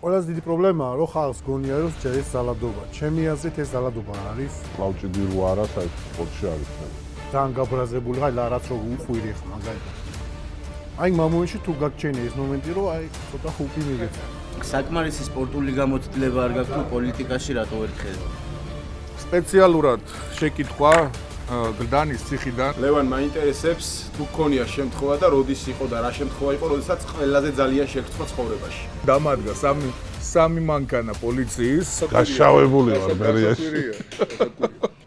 ყველაზე დიდი პრობლემაა, რომ ხალხს გონია, რომ ჯერის ზალადობა. ჩემი აზრით ეს ზალადობა არის. კლავჭიდი რო არა, საერთოდ სპორტში არის. ძალიან გაბრაზებული, რაც რო უხვირი ხმა, მაგალითად. აი მომენტში თუ გაგჩენია ეს მომენტი, რომ აი ცოტა ხუპი მიგეცა. საკმარისი სპორტული გამოცდილება არ გაქვს თუ პოლიტიკაში რატო ვერ ხედავ? სპეციალურად შეკითხვა გლდანის ციხიდან. ლევან მაინტერესებს თუ გქონია შემთხვევა და როდის იყო და რა შემთხვევა იყო, როდესაც ყველაზე ძალიან შეგრცხვა ცხოვრებაში. დამადგა სამი მანქანა პოლიციის. გაშავებული ვარ მერიაში.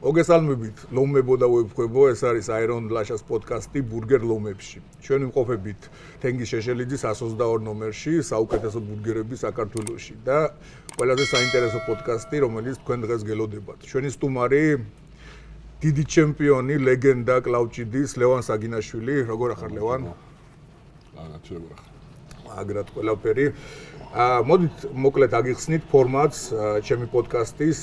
მოგესალმებით, ლომებო და ვებხვებო, ეს არის აირონ ლაშას პოდკასტი ბურგერ ლომებში. ჩვენ ვიმყოფებით თენგიზ შეშელიძის 122 ნომერში, საუკეთესო ბურგერები საქართველოში და ყველაზე საინტერესო პოდკასტი, რომელიც თქვენ დღეს გელოდებათ. ჩვენი სტუმარი დიდი ჩემპიონი, ლეგენდა კლავჭიდის ლევან საგინაშვილი. როგორ ახარ ლევან? აგრად ყველაფერი. მოდით მოკლედ აგიხსნით ფორმატს ჩემი პოდკასტის.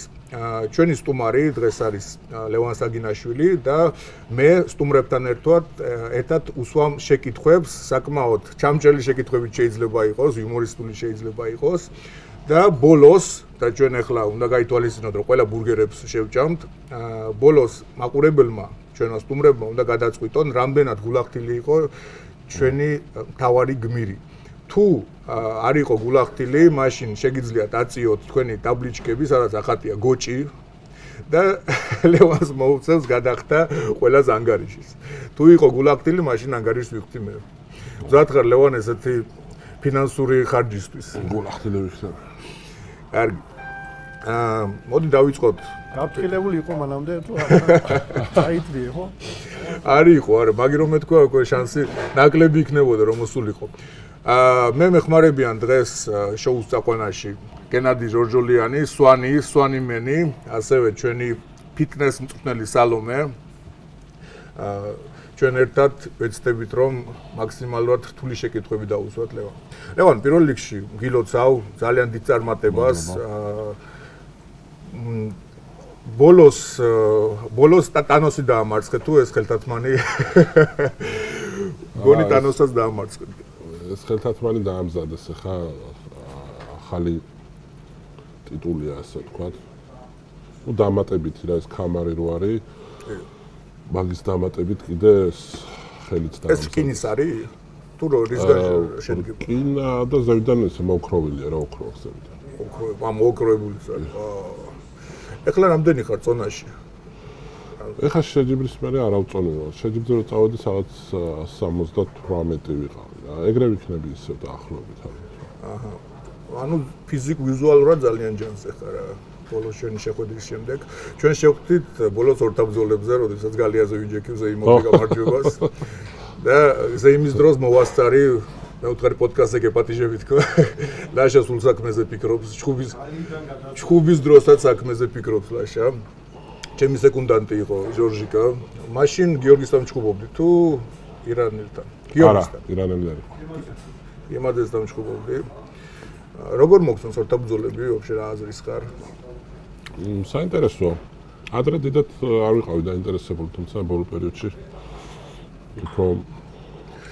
ჩვენი სტუმარი დღეს არის ლევან საგინაშვილი და მე სტუმრებთან ერთად უსვამ შეკითხვებს, საკმაოდ ჩამჭრელი შეკითხვებით შეიძლება იყოს, იუმორისტული შეიძლება იყოს და ბოლოს და ჩვენ ახლა უნდა გაითვალისწინოთ, რომ ყველა ბურგერებს შევჭამთ. ბოლოს მაყურებელმა, ჩვენმა სტუმრებმა უნდა გადაწყვიტონ, რამდენად გულახდილი იყო ჩვენი მთავარი გმირი. თუ არ იყო გულახდილი, მაშინ შეგიძლიათ აწიოთ თქვენი ტაბლიჩკები, სადაც ახატია გოჭი და ლევანს მოუწევს გადახდა ყველას ანგარიშის. თუ იყო გულახდილი, მაშინ ანგარიშს ვიხდი მე. მზად ხარ ლევან ესეთი ფინანსური ხარჯისთვის. გულახდილი ვიხდები. კარგი. მოდი დავიწყოთ. გაფრთხილებული იყო მანამდე თუ აიტვიე ხო? არის იყო, არა, მაგ რომ მეთქვა, უკვე შანსი ნაკლები იქნებოდა რომ მოსულიყო. მე მეხმარებიან დღეს შოუს წაყვანაში გენადი ჟორჟოლიანი, სვანიმენი, ასევე ჩვენი ფიტნეს მწვრთნელი სალომე. ჩვენ ერთად ვეცდებით რომ მაქსიმალურად რთული შეკითხვები დავუსვათ ლევან. ლევან, პირველ რიგში გილოცავ ძალიან დიდ წარმატებას. ბოლოს ტანოსი დაამარცხე თუ ეს ხელთათმანი? გონი ტანოსაც დაამარცხე. ეს ხელთათმანი დაამზადეს, ხა ახალი ტიტულია, ასე ვთქვათ. ნუ დამატებით რა ეს კამარი რო არის. მაგის დამატებით კიდე ეს ხელიც დაამზადეს. ეს რკინის არის? თუ რისგან შედგება? რკინა და ზევიდან ეს მოოქროვილია რა ოქროს ზევიდან. მოოქროვებული არის. ეხლა რამდენი ხარ წონაში? ეხლა შეჯიბრის მერე არ ავწონიო. შეჯიბრძე რო წავედი სადაც 78 ვიყავი რა. ეგრე ვიქნები ისე დაახლოებით არის. აჰა. ანუ ფიზიკ-ვიზუალურად ძალიან ჯანს ეხლა რა. ბოლოს ჩვენი შეხვედრის შემდეგ ჩვენ შევხვდით ბოლოს ორთაბრძოლებზე, როდესაც გალიაზე ვიჯექი ზეიმოვი გამარჯვებას და ზეიმის დროს მოვასწარი მეუთხარი პოდკასტზე გეპატიჟები თქვა. ლაშა სულ საქმეზე ფიქრობს, ჩხუბის დროსაც საქმეზე ფიქრობს ლაშა. ჩემი სეკუნდანტი იყო ჟორჟიკა. მაშინ გიორგისთან ჩხუბობდი თუ ირანელთან? გიორგისთან. ირანელთან. იმადესთან ჩხუბობდი. როგორ მოგწონს ორთაბრძოლები, ვაფშე რა აზრის ხარ? საინტერესოა. ადრე დიდად არ ვიყავი დაინტერესებული, თუმცა ბოლო პერიოდში უფრო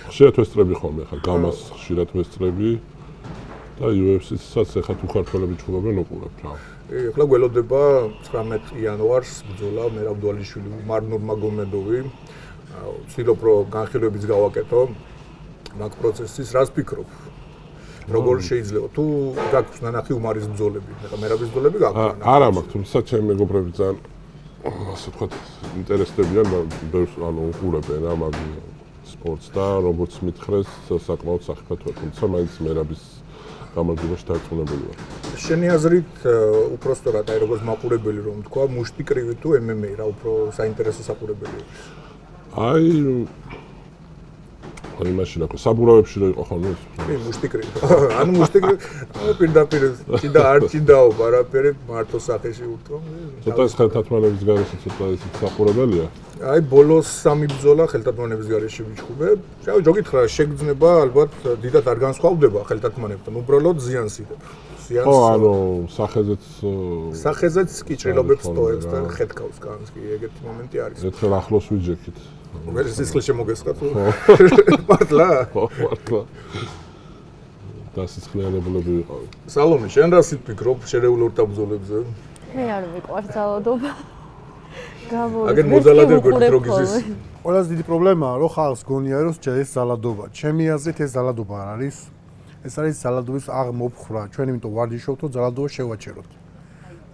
ხშირად ვესწრები ხოლმე, ხა გამას ხშირად ვესწრები და UFC-საც ეხლა თუ ქართველები ჩხუბობენ უყურებ რა. ეხლა გველოდება 19 იანვარს ბრძოლა მერაბ დვალიშვილი, მარნურ მაგომედოვი. ვცდილობ რომ განხილვებიც გავაკეთო მაგ პროცესის, რას ფიქრობ? როგორ შეიძლება თუ გაქვს ნანახი უმარის ბრძოლები, ეხლა მერაბის ბრძოლები გაქვს? არა მაქვს, თუმცა ჩემი მეგობრები ძალიან ასე ვთქვათ ინტერესდებიან, ბევრს ანუ უყურებენ რა მაგ სპორტს და როგორც მითხრეს საკმაოდ სახიფათოა, თუმცა მაინც მერაბის გამარჯვებაში დარწმუნებული ვარ. შენი აზრით უпростоრად აი როგორც მაყურებელი რომ თქვა, მუშტი კრივი თუ MMA რა უფრო საინტერესო საყურებელი არის? აი მაშინ აქ საბურავებში რო იყო ხოლმე ეს. მუშტი კრივი. ანუ მუშტი კრივი, პირდაპირ ჭიდა არ ჭიდაო, არაფერი მარტო სახეში უთქვა. ცოტა ეს ხელთათმანების გარეშე ცოტა ისიც საყურებელია. აი ბოლოს სამი ბრძოლა ხელთათმანების გარეშე ვიჩხუბე. ჯოგით ხარ შეგრძნება ალბათ დიდად არ განსხვავდება ხელთათმანებთან, უბრალოდ ზიანს იღებ. ხო, ანუ სახეზეც კი ჭრილობებს ტოებს და ხეთქავს განს კი ეგეთი მომენტი არის. ერთხელ ახლოს ვიჯექით. მე სისხლი შემოგესხა თუ მართლა? ხო, მართლა. დასისხლიანებულები ვიყავი. სალომე, შენ რა სიტყვიქრობ შერეულ ორთაბრძოლებზე? მე არ მიყვარს ძალადობა. აგერ მოძალადებ გვერდით რო გიზის. ყველაზე დიდი პრობლემაა, რომ ხალხს გონია, რომ ეს ძალადობა. ჩემი აზრით ეს ძალადობა არ არის. ეს არის ძალადობის აღმოფხრა. ჩვენ იმიტომ ვარჯიშობთ, რომ ძალადობა შევაჩეროთ.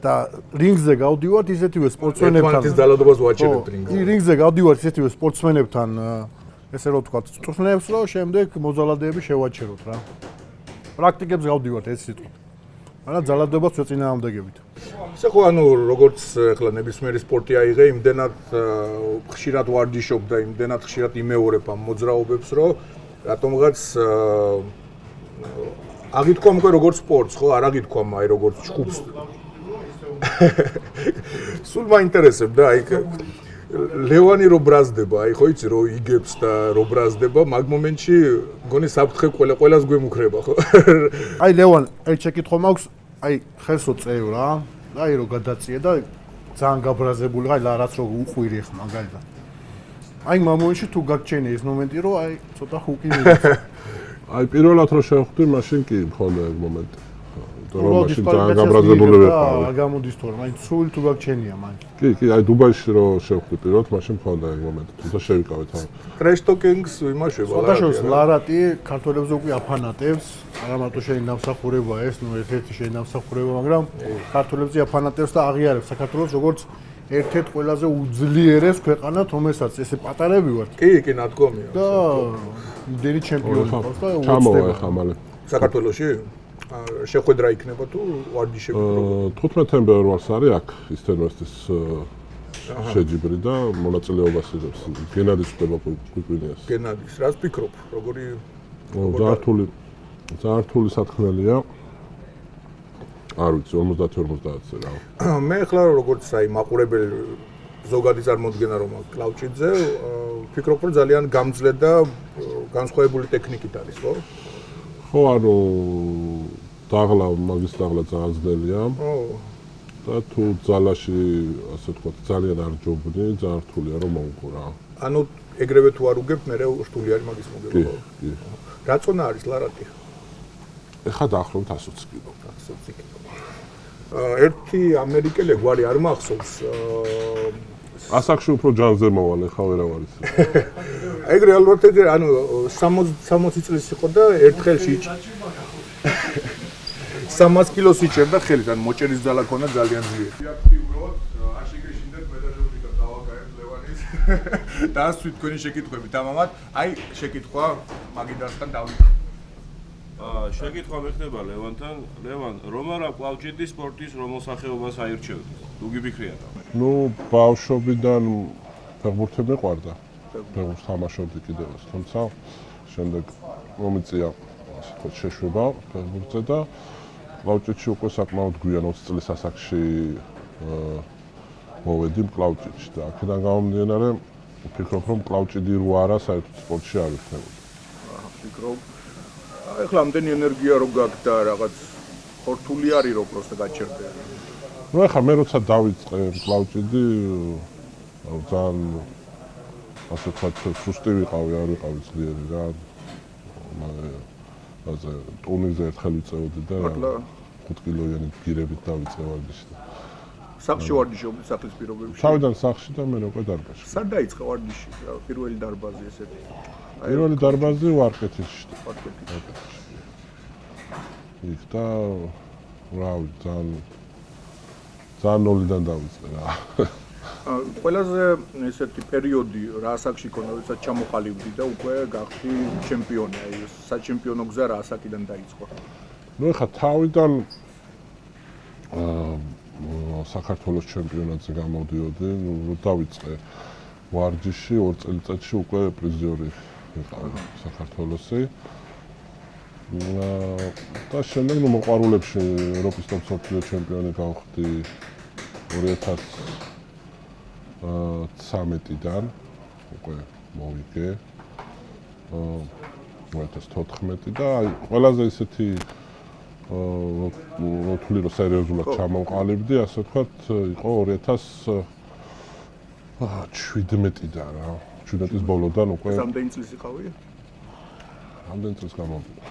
და რინგზე გავდივართ ისეთივე სპორტსმენებთან. ერთმანეთის ძალადობას ვაჩერებთ რინგზე. რინგზე გავდივართ ისეთივე სპორტსმენებთან, ესე რომ ვთქვათ, წვრთნებს, რომ შემდეგ მოძალადეები შევაჩეროთ რა. პრაქტიკებს გავდივართ ეს სიტყვა. მაგრამ ძალადობას ვეწინააღმდეგებით. ისე ხო ანუ როგორც ახლა ნებისმიერი სპორტი აიღე, იმდენად ხშირად ვარჯიშობ და იმდენად ხშირად იმეორებ ამ მოძრაობებს, რომ რატომღაც აგითქვამ უკვე როგორც სპორტს, ხო, არ აგითქვამ აი როგორც ჩხუბს. სულ მაინტერესებდა აი ლევანი რო ბრაზდება, აი ხო იცი რო იგებს და რო ბრაზდება, მაგ მომენტში მგონი საფრთხე ყველას გვემუქრება, ხო? აი ლევან, ერთ შეკითხვა მაქვს, აი ხესო წევ რა, აი რო გადაწიე და ძალიან გაბრაზებული ხარ, რაც რო უყვირი ხ მაგალითად. აი მომენტში თუ გაგჩენე ეს მომენტი, რომ აი ცოტა ხუკი მიგეცა. აი პირველად რო შევხვდი, მაშინ კი მქონდა ეგ მომენტი. რომ მაშინ ძალიან გაბრაზებული ვიყავი. არ გამოდის თორემ, აი სულ თუ გაგჩენია მან. კი, აი დუბაიში რო შევხვდი პირველად, მაშინ მქონდა ეგ მომენტი. თუმცა შევიკავე თან. ტრეშ ტოკინგს იმაშება რა. ფოტოშოპს ლარატი ქართველებს უკვე აფანატებს, არა მარტო შენი ნავსახურება ეს, ნუ ერთ-ერთი შენი ნავსახურება, მაგრამ ქართველებს აფანატებს და აღიარებს საქართველოს როგორც ერთ-ერთ ყველაზე უძლიერეს ქვეყანად, რომელსაც ესე პატარები ვართ. კი, ნადგომია. და იმდენი ჩემპიონი ყავს და ჩამოვა ხა მალე. საქართველოში შეხვედრა იქნება თუ ვარჯიშები როგორ? 15 ფებრვარს არის აქ ისთენვესტის შეჯიბრი და მონაწილეობას იღებს. გენადის ხდება კვიპინიას. გენადის, რას ფიქრობ? როგორი ზართული სათქმელია. არ ვიცი 50-50-ზე რა. მე ახლა როგორც აი მაყურებელი ზოგადი წარმოდგენა რომ კლავჭიძე, ფიქრობ რომ ძალიან გამძლე და განსხვავებული ტექნიკით არის, ხო? ხო, ანუ მაგის დაღლა ძალიან ძნელია. და თუ ძალაში, ასე ვთქვათ, ძალიან არ ჯობნი, ძალიან რთულია რომ მოვუყო რა. ანუ ეგრევე თუ არ უგებ, მე რთული არის მაგის მოგება, ხო? კი. რა წონა არის ლარატი? ეხლა დაახლოებით 120 კილო. 120 კილო. ერთი ამერიკელი გვარი არ მახსოვს. ასაკში უფრო ჯანზე მოვალ, ეხლა ვერა ვარ ის. ეგ რეალურად ეგ ანუ 60 წლის იყო და ერთხელ 300 კილოს იჭერდა ხელით, ანუ მოჭერის ძალა ქონა ძალიან ძლიერი. აქტიურად აშიგეშინდეთ მედაჟები და დავაგაებ ლევანის. დაასვით თქვენი შეკითხვები თამამად. აი შეკითხვა მაგიდასთან დავიკრიბ. შეკითხვა მეხდება ლევანთან. ლევან, რომ არა კლავჭიდი სპორტის რომელ სახეობას აირჩევდი? თუ გიფიქრია და. ნუ ბავშვობიდან ფეხბურთი მეყვარდა. ფეხბურთს თამაშობდი კიდევაც, თუმცა შემდეგ მომიწია ასე ვთქვათ შეშვება ფეხბურთზე და კლავჭიდში უკვე საკმაოდ გვიან 20 წლის ასაკში მოვედი კლავჭიდში და აქედან გამომდინარე ვფიქრობ რომ კლავჭიდი რო არა საერთოდ სპორტში არ ვიქნებოდი. ვფიქრობ ეხლა ამდენი ენერგია რო გაქვს და რაღაც ხორთული არის რო პროსტა გაჩერდე. ნუ ეხლა მე როცა დავიწყე კლავჭიდი ძალიან ასე ვთქვათ სუსტი ვიყავი, არ ვიყავი ძლიერი რა. ასე ტურნირზე ერთხელ ვიწევდი და 5 კილოიანი გირებით დავიწყე ვარჯიშს. სახლში ვარჯიშობდი სახლის პირობებში. თავიდან სახლში და მე უკვე დარბაზში. სად დაიწყე ვარჯიში? პირველი დარბაზი ესეთი. პირველი დარბაზი ვარკეთში. იქ და რა ძალიან ნოლიდან დავიწყე რა. ყველაზე ესეთი პერიოდი რა ასაკში ქონდა, როდესაც ჩამოყალიბდი და უკვე გახდი ჩემპიონი, აი საჩემპიონო გზა რა ასაკიდან დაიწყო? ნუ ეხლა თავიდან საქართველოს ჩემპიონატზე გამოდიოდი, ნუ დავიწყე ვარჯიში 2 წელიწადში უკვე პრიზიორი ვიყავი საქართველოსი. და შემდეგ ნუ მოყვარულებში ევროპის და მსოფლიო ჩემპიონი გავხდი 2013-დან უკვე მოვიგე 2014 და აი ყველაზე ისეთი რთული რომ სერიოზულად ჩამოვყალიბდი, ასე ვთქვათ, იყო 2017-დან რა. 17-ის ბოლოდან უკვე რამდენი წლის იყავი? რამდენი წლის გამოვიდა?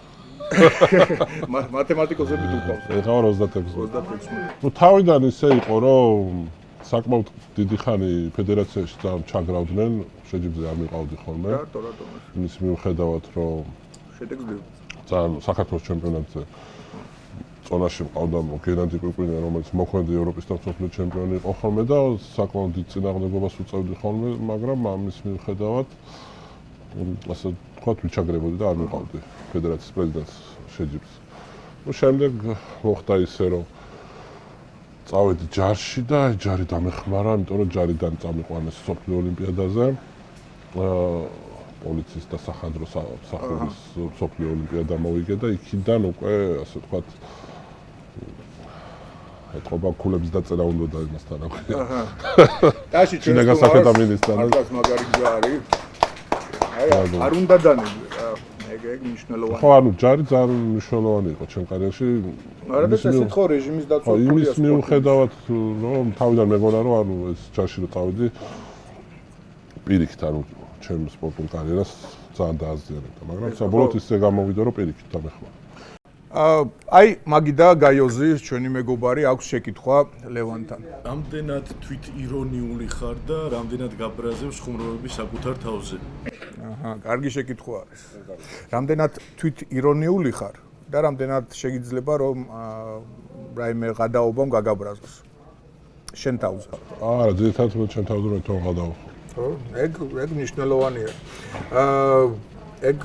მათემატიკოსები თუ ყავს. ეხლა 26. 26. ნუ თავიდან ისე იყო, რომ საკმაოდ დიდი ხანი ფედერაციაში ძალიან ჩაგრავდნენ, შეჯიბზე არ მიყავდი ხოლმე. რატო? იმის მიუხედავად, რომ შედეგს ძალიან საქართველოს ჩემპიონატზე წონაში მყავდა გენადი კვირკვინია, რომელიც მოქმედი ევროპის და მსოფლიო ჩემპიონი იყო ხოლმე და საკმაოდ დიდ წინააღმდეგობას უწევდი ხოლმე, მაგრამ ამის მიუხედავად ასე ვთქვათ, ვიჩაგრებოდი და არ მიყავდი ფედერაციის პრეზიდენტს შეჯიბს. ნუ შემდეგ მოხდა ისე, რომ წავედი ჯარში და ჯარი დამეხმარა, იმიტომ რომ ჯარიდან წამიყვანეს მსოფლიო ოლიმპიადაზე. პოლიციის და სახადრო სახურის მსოფლიო ოლიმპიადა მოვიგე და იქიდან უკვე ასე ვთქვათ ეთყობა ქულების დაწერა უნდა და იმასთან აღვია. დაში ჩინაგან საკეთა მინისტრად. მაგას მაგარი გზა არის. არ უნდა დანები. ეგ მნიშვნელოვანია. ხო, ანუ ჯარი ძალიან მნიშვნელოვანი იყო ჩემ კარიერაში. არა და ესეც ხო რეჟიმის დაცვა ხო, იმის მიუხედავად, რომ თავიდან მეგონა რომ ანუ ეს ჯარში რო წავედი პირიქით ანუ ჩემ სპორტულ კარიერას ძალიან დააზიანებდა, მაგრამ საბოლოოდ ისე გამოვიდა რომ პირიქით დამეხმარა. აი მაგიდა გაიოზი ჩვენი მეგობარი აქვს შეკითხვა ლევანთან. რამდენად თვით ირონიული ხარ და რამდენად გაბრაზებს ხუმრობები საკუთარ თავზე? აჰა, კარგი შეკითხვა არის. რამდენად თვით ირონიული ხარ და რამდენად შეიძლება რომ რაიმე გადაობამ გაგაბრაზოს შენ თავზე? არა, ძირითადად ჩემ თავზე მე თვითონ გადავხო. ხო, ეგ მნიშვნელოვანია. ეგ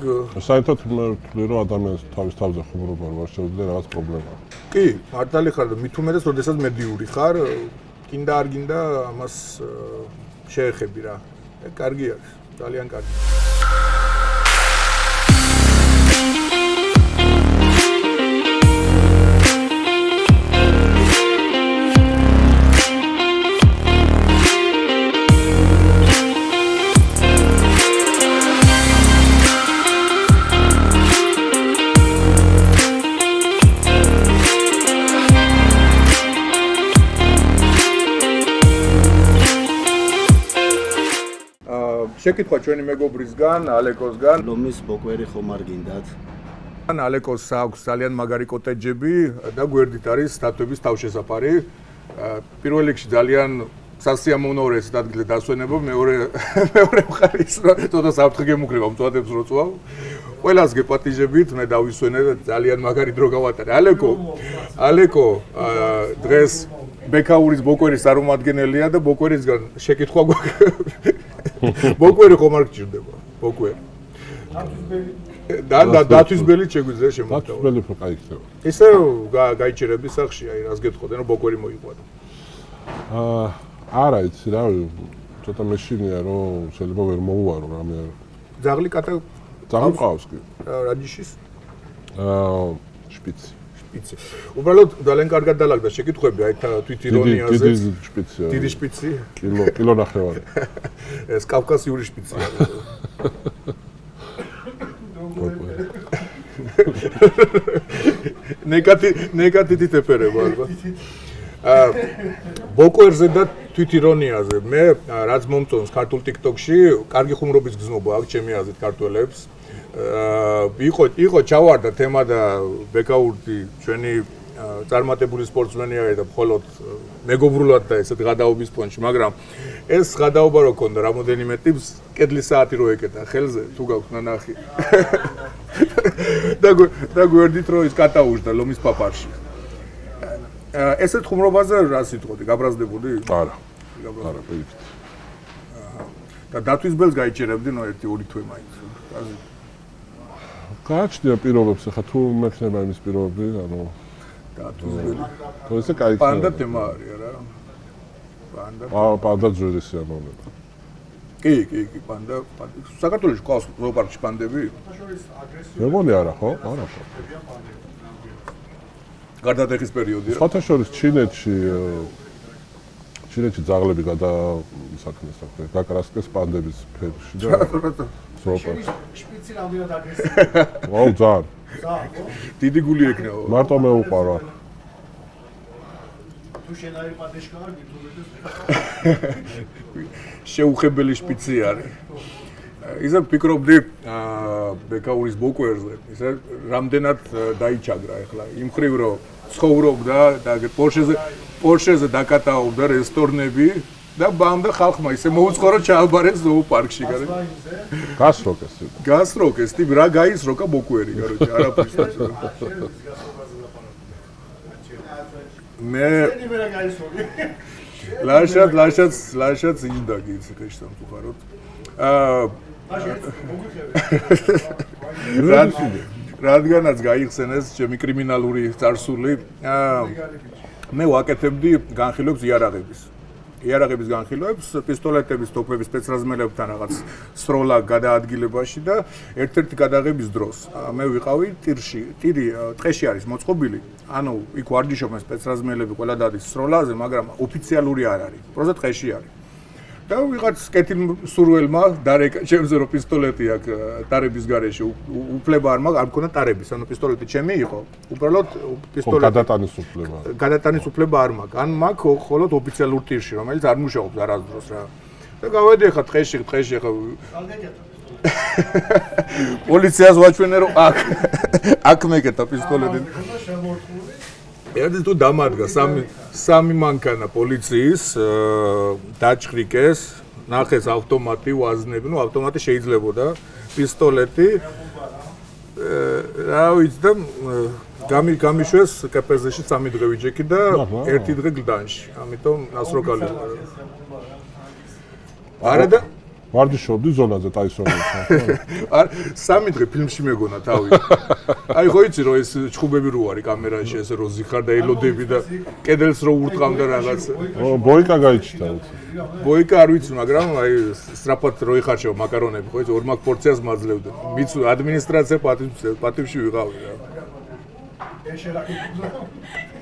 საერთოდ მე ვთვლი რომ ადამიანს თავის თავზე ხუმრობა არ შეუძლია რაღაც პრობლემაა. კი, მართალი ხარ და მით უმეტეს, როდესაც მედიური ხარ, კიდე არ გინდა ამას შეეხები რა. ეგ კარგი არის, ძალიან კარგი. შეკითხვა ჩვენი მეგობრისგან, ალეკოსგან. ლომის ბოკვერი ხომ არ გინდათ? ალეკოს აქვს ძალიან მაგარი კოტეჯები და გვერდით არის სტატუების თავშესაფარი. პირველ რიგში ძალიან სასიამოვნო ეს ადგილი დასვენება, მეორე მხარის რომ ცოტა საფრთხე გემუქრება მწვადებს რო წვავ. ყველას გეპატიჟებით, მე დავისვენე და ძალიან მაგარი დრო გავატარე. ალეკო დღეს ბექაურის ბოკვერის წარმომადგენელია და ბოკვერისგან შეკითხვა გვაქვს. ბოკვერი ხომ არ გჭირდება? ბოკვერი. და დათვისბელი შეგვიძლია შემოთავაზო. დათვისბელი უფრო კაი იქნება. ისე გაიჭირები სახში, აი რას გეტყოდენ, რომ ბოკვერი მოიყვანო. არა, იცი რა, ცოტა მეშინია რომ შეიძლება ვერ მოუვარო რამე. ძაღლი კატა წამყავს კი. რაჯიშის? შპიცი. შპიცი. უბრალოდ ძალიან კარგად დალაგდა შეკითხვები აი თვით ირონიაზე. დიდი შპიცია. დიდი შპიცი? კილო ნახევარი. ეს კავკასიური შპიცია. ნეგატივი თეფერება ალბათ. ბოკვერზე და თვით ირონიაზე მე რაც მომწონს ქართულ TikTok-ში, კარგი ხუმრობის გზნობა აქვს ჩემი აზრით ქართველებს. იყო ჩავარდა თემა და ბექაურდი ჩვენი წარმატებული სპორტსმენი არის და მხოლოდ მეგობრულად და ესეთ გადაობის ფონში, მაგრამ ეს გადაობა რო ქონდა რამოდენიმე ტიპს კედლის საათი რო ეკეთა ხელზე თუ გაქვს ნანახი. და გვერდით რო ის კატაუშდა ლომის პაპარში. ესეთ ხუმრობაზე რა სიტყვოდი, გაბრაზდებოდი? არა, პირიქით. და დათვისბელს გაიჭირებდი ნუ 1-2 თვე მაინც. გააჩნია პირობებს, ხა თუ მექნება იმის პირობები, ანუ დათვისბელი. თუ ესე კაი. პანდა თემა არის რა. პანდა ძველი სიამოვნება. კი, პანდა. საქართველოში ყავს ზოოპარკში პანდები? მეგონი არა ხო? არა ხო. გარდატეხის პერიოდია. სხვათა შორის ჩინეთში ძაღლები გადასაქმეს ახლა გაკრასკეს პანდების ფერში და ზოოპარკში. შპიცი რამდენად აგრესია? ვაუ, ძალიან. დიდი გული ეკნება. მარტო მე უყარა. თუ შენაირი პანდეშკა არ გითხოვდეს. შეუხებელი შპიცი არის. ისე ვფიქრობდი ბეკაურის ბოკვერზე, ისე რამდენად დაიჩაგრა ახლა იმ ხრივ რომ ცხოვრობდა და პორშეზე დაკატაობდა რესტორნები და ბამდა ხალხმა ისე მოუწყო რომ ჩააბარეს ზოოპარკში გარეთ. გასროკეს, ტიპ რა გაისროკა ბოკვერი, გარეთ, არაფერს. მე ლაშად ინდა გიცი ხეშთან ვთქვაროთ. რადგანაც გაიხსენეს ჩემი კრიმინალური წარსული, მე ვაკეთებდი განხილვებს იარაღების განხილვებს, პისტოლეტების, ტოპების, სპეცრაზმელებთან რაღაც სროლა გადაადგილებაში და ერთ-ერთი გადაღების დროს მე ვიყავი ტირი ტყეში არის მოწყობილი, ანუ იქ ვარჯიშობენ სპეცრაზმელები ყველა დადის სროლაზე, მაგრამ ოფიციალური არ არის, პროზა ტყეში არის. და ვიღაც კეთილსურველმა დარეკა ჩემზე რომ პისტოლეტი აქვს ტარების გარეშე უფლება არ მქონდა ტარების, ანუ პისტოლეტი ჩემი იყო. უბრალოდ პისტოლეტი გადატანის უფლება არ მაქვს. ან მაქვს მხოლოდ ოფიციალურ ტირში, რომელიც არ მუშაობს არასდროს რა. და გავედი ხა ტყეში ხა პოლიციას ვაჩვენე რომ აქ მეკეთა პისტოლეტი. ერთად თუ დამადგა სამი მანქანა პოლიციის დაჭრიკეს, ნახეს ავტომატი ვაზნები, ნუ ავტომატი შეიძლებოდა, პისტოლეტი რა ვიცი და გამიშვეს კპზ-ში 3 დღე ვიჯექი და 1 დღე გლდანში. ამიტომ ნასროკალი ვარ. არა და ვარჯიშობდი ზონაზე ტაისონში. 3 დღე ფილმში მეგონა თავი. აი ხო იცი რომ ეს ჩხუბები რო არის კამერაში ესე რო ზიხარ და ელოდები და კედელს რო ურტყამდა რაღაც. ბოიკა გაიჩნდა. ბოიკა არ ვიცი, მაგრამ აი სწრაფად რო იხარშევა მაკარონები, ხო იცი 2 მაგ პორციას მაძლევდნენ. მიც ადმინისტრაცია პატივში ვიყავი რა.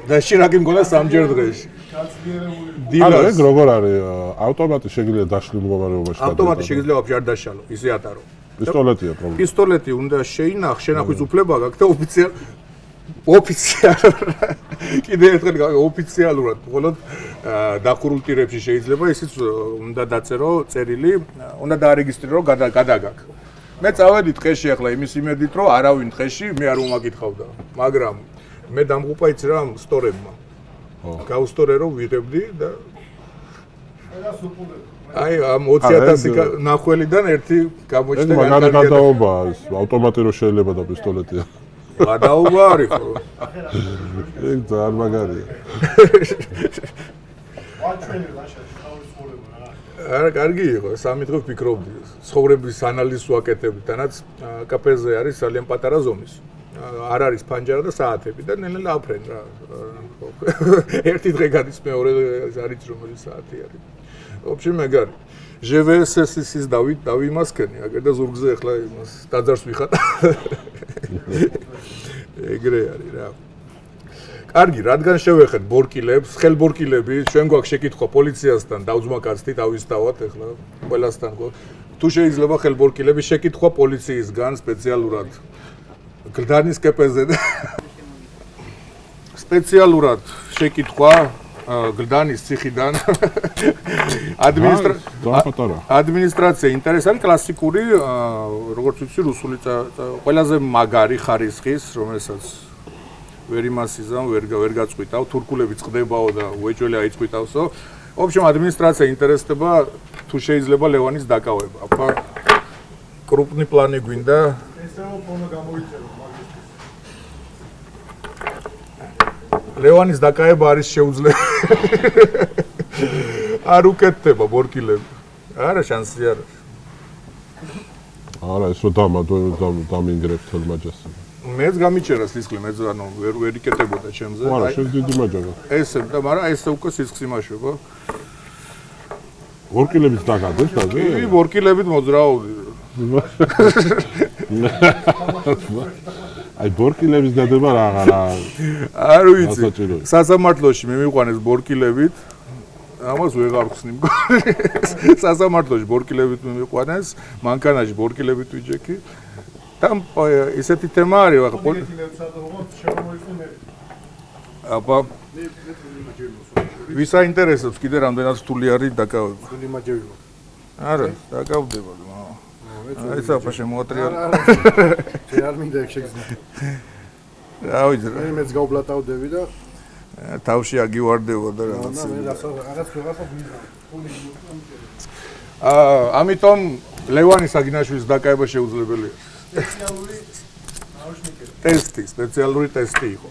და შირაკი მგონა 3 დღეში. ანუ ეგ როგორ არის? ავტომატი შეიძლება დაშლი მდგომარეობაში. ავტომატი შეიძლება ვაფშე არ დაშალო, ისე ატარო. პისტოლეტია პრობლემა. პისტოლეტი უნდა შეინახ, შენახვის უფლება გაქვს და კიდე ერთხელ ოფიციალურად, მხოლოდ დახურულ ტირებში შეიძლება ისიც უნდა დაწერო წერილი, უნდა დაარეგისტრირო გადაგაქ. მე წავედი ტყეში ახლა იმის იმედით, რომ არავინ ტყეში მე არ უმაკითხავდა, მაგრამ მე დამღუპა იცი რა სტორებმა. გავსტორე რომ ვიღებდი და აი ამ 20,000 ნახველიდან ერთი გამოჩნდა მაგარი გადაობა ის ავტომატი რო შეიძლება და პისტოლეტია. გადაობა არის ხო? ეგ ძალიან მაგარია. არა, კარგი იყო, 3 დღე ვფიქრობდი. ცხოვრების ანალიზს ვაკეთებდი, თანაც კპზ-ზე არის ძალიან პატარა ზომის. არ არის ფანჯარა და საათები და ნელ-ნელა აფრენ რა. ერთი დღე გადის, მეორე არის რომელი საათი არის. ვაფშე მაგარი. ჟვსს-ის დავიმასქენი, აგერ და ზურგზე ახლა იმას დაძარს ვიხატ. ეგრე არის რა. კარგი, რადგან შევეხეთ ბორკილებს, ხელბორკილები, ჩვენ გვაქვს შეკითხვა პოლიციასთან, დავძმაკაცთი დავისთავად ახლა ყველასთან გვაქვს. თუ შეიძლება ხელბორკილები შეკითხვა პოლიციისგან სპეციალურად გლდანის კპზ-ზე და სპეციალურად შეკითხვა გლდანის ციხიდან ადმინისტრაცია ინტერესარი კლასიკური როგორც ვიცი რუსული ყველაზე მაგარი ხარისხის რომელსაც ვერ იმასიზამ ვერ გაწყვიტავ თურქულები წდებაო და უეჭველი აიწყვიტავსო ოფშემ ადმინისტრაცია ინტერესდება თუ შეიძლება ლევანის დაკავება აბა კრუპნი პლანი გვინდა ლევანის დაკავება არის შეუძლებელი არ უკეთდება ბორკილები არა შანსი არ არის არა ეს რომ დამინგრებ თელ მაჯას მეც გამიჭერა სისხლი მეც ანუ ვერ იკეთებოდა ჩემზე არა შენ დიდი მაჯაა ესე და მაგრამ ესე უკვე სისხლი იმაშობა ბორკილებით დაგადეს დაზე კი ბორკილებით მოძრაობდი აი ბორკილების დადება რა არ ვიცი სასამართლოში მე მიყვანეს ბორკილებით ამას ვეღარ ხსნი სასამართლოში ბორკილებით მე მიყვანეს მანქანაში ბორკილებით ვიჯექი და ისეთი თემა არის ახლა აბა ვის აინტერესებს კიდე რამდენად რთული არის დაკავება? რთული მაჯები. არა, დაკავდება. აი საფა შემოატრიალ. შენ არ მინდა ეგ შეგზნა. რა ვიცი რა. მე მეც გავბლატავდები და თავში აგივარდებო და რაღაც. მე რაღაც მინდა. ამიტომ ლევანი საგინაშვილის დაკავება შეუძლებელია. სპეციალური ტესტი იყო.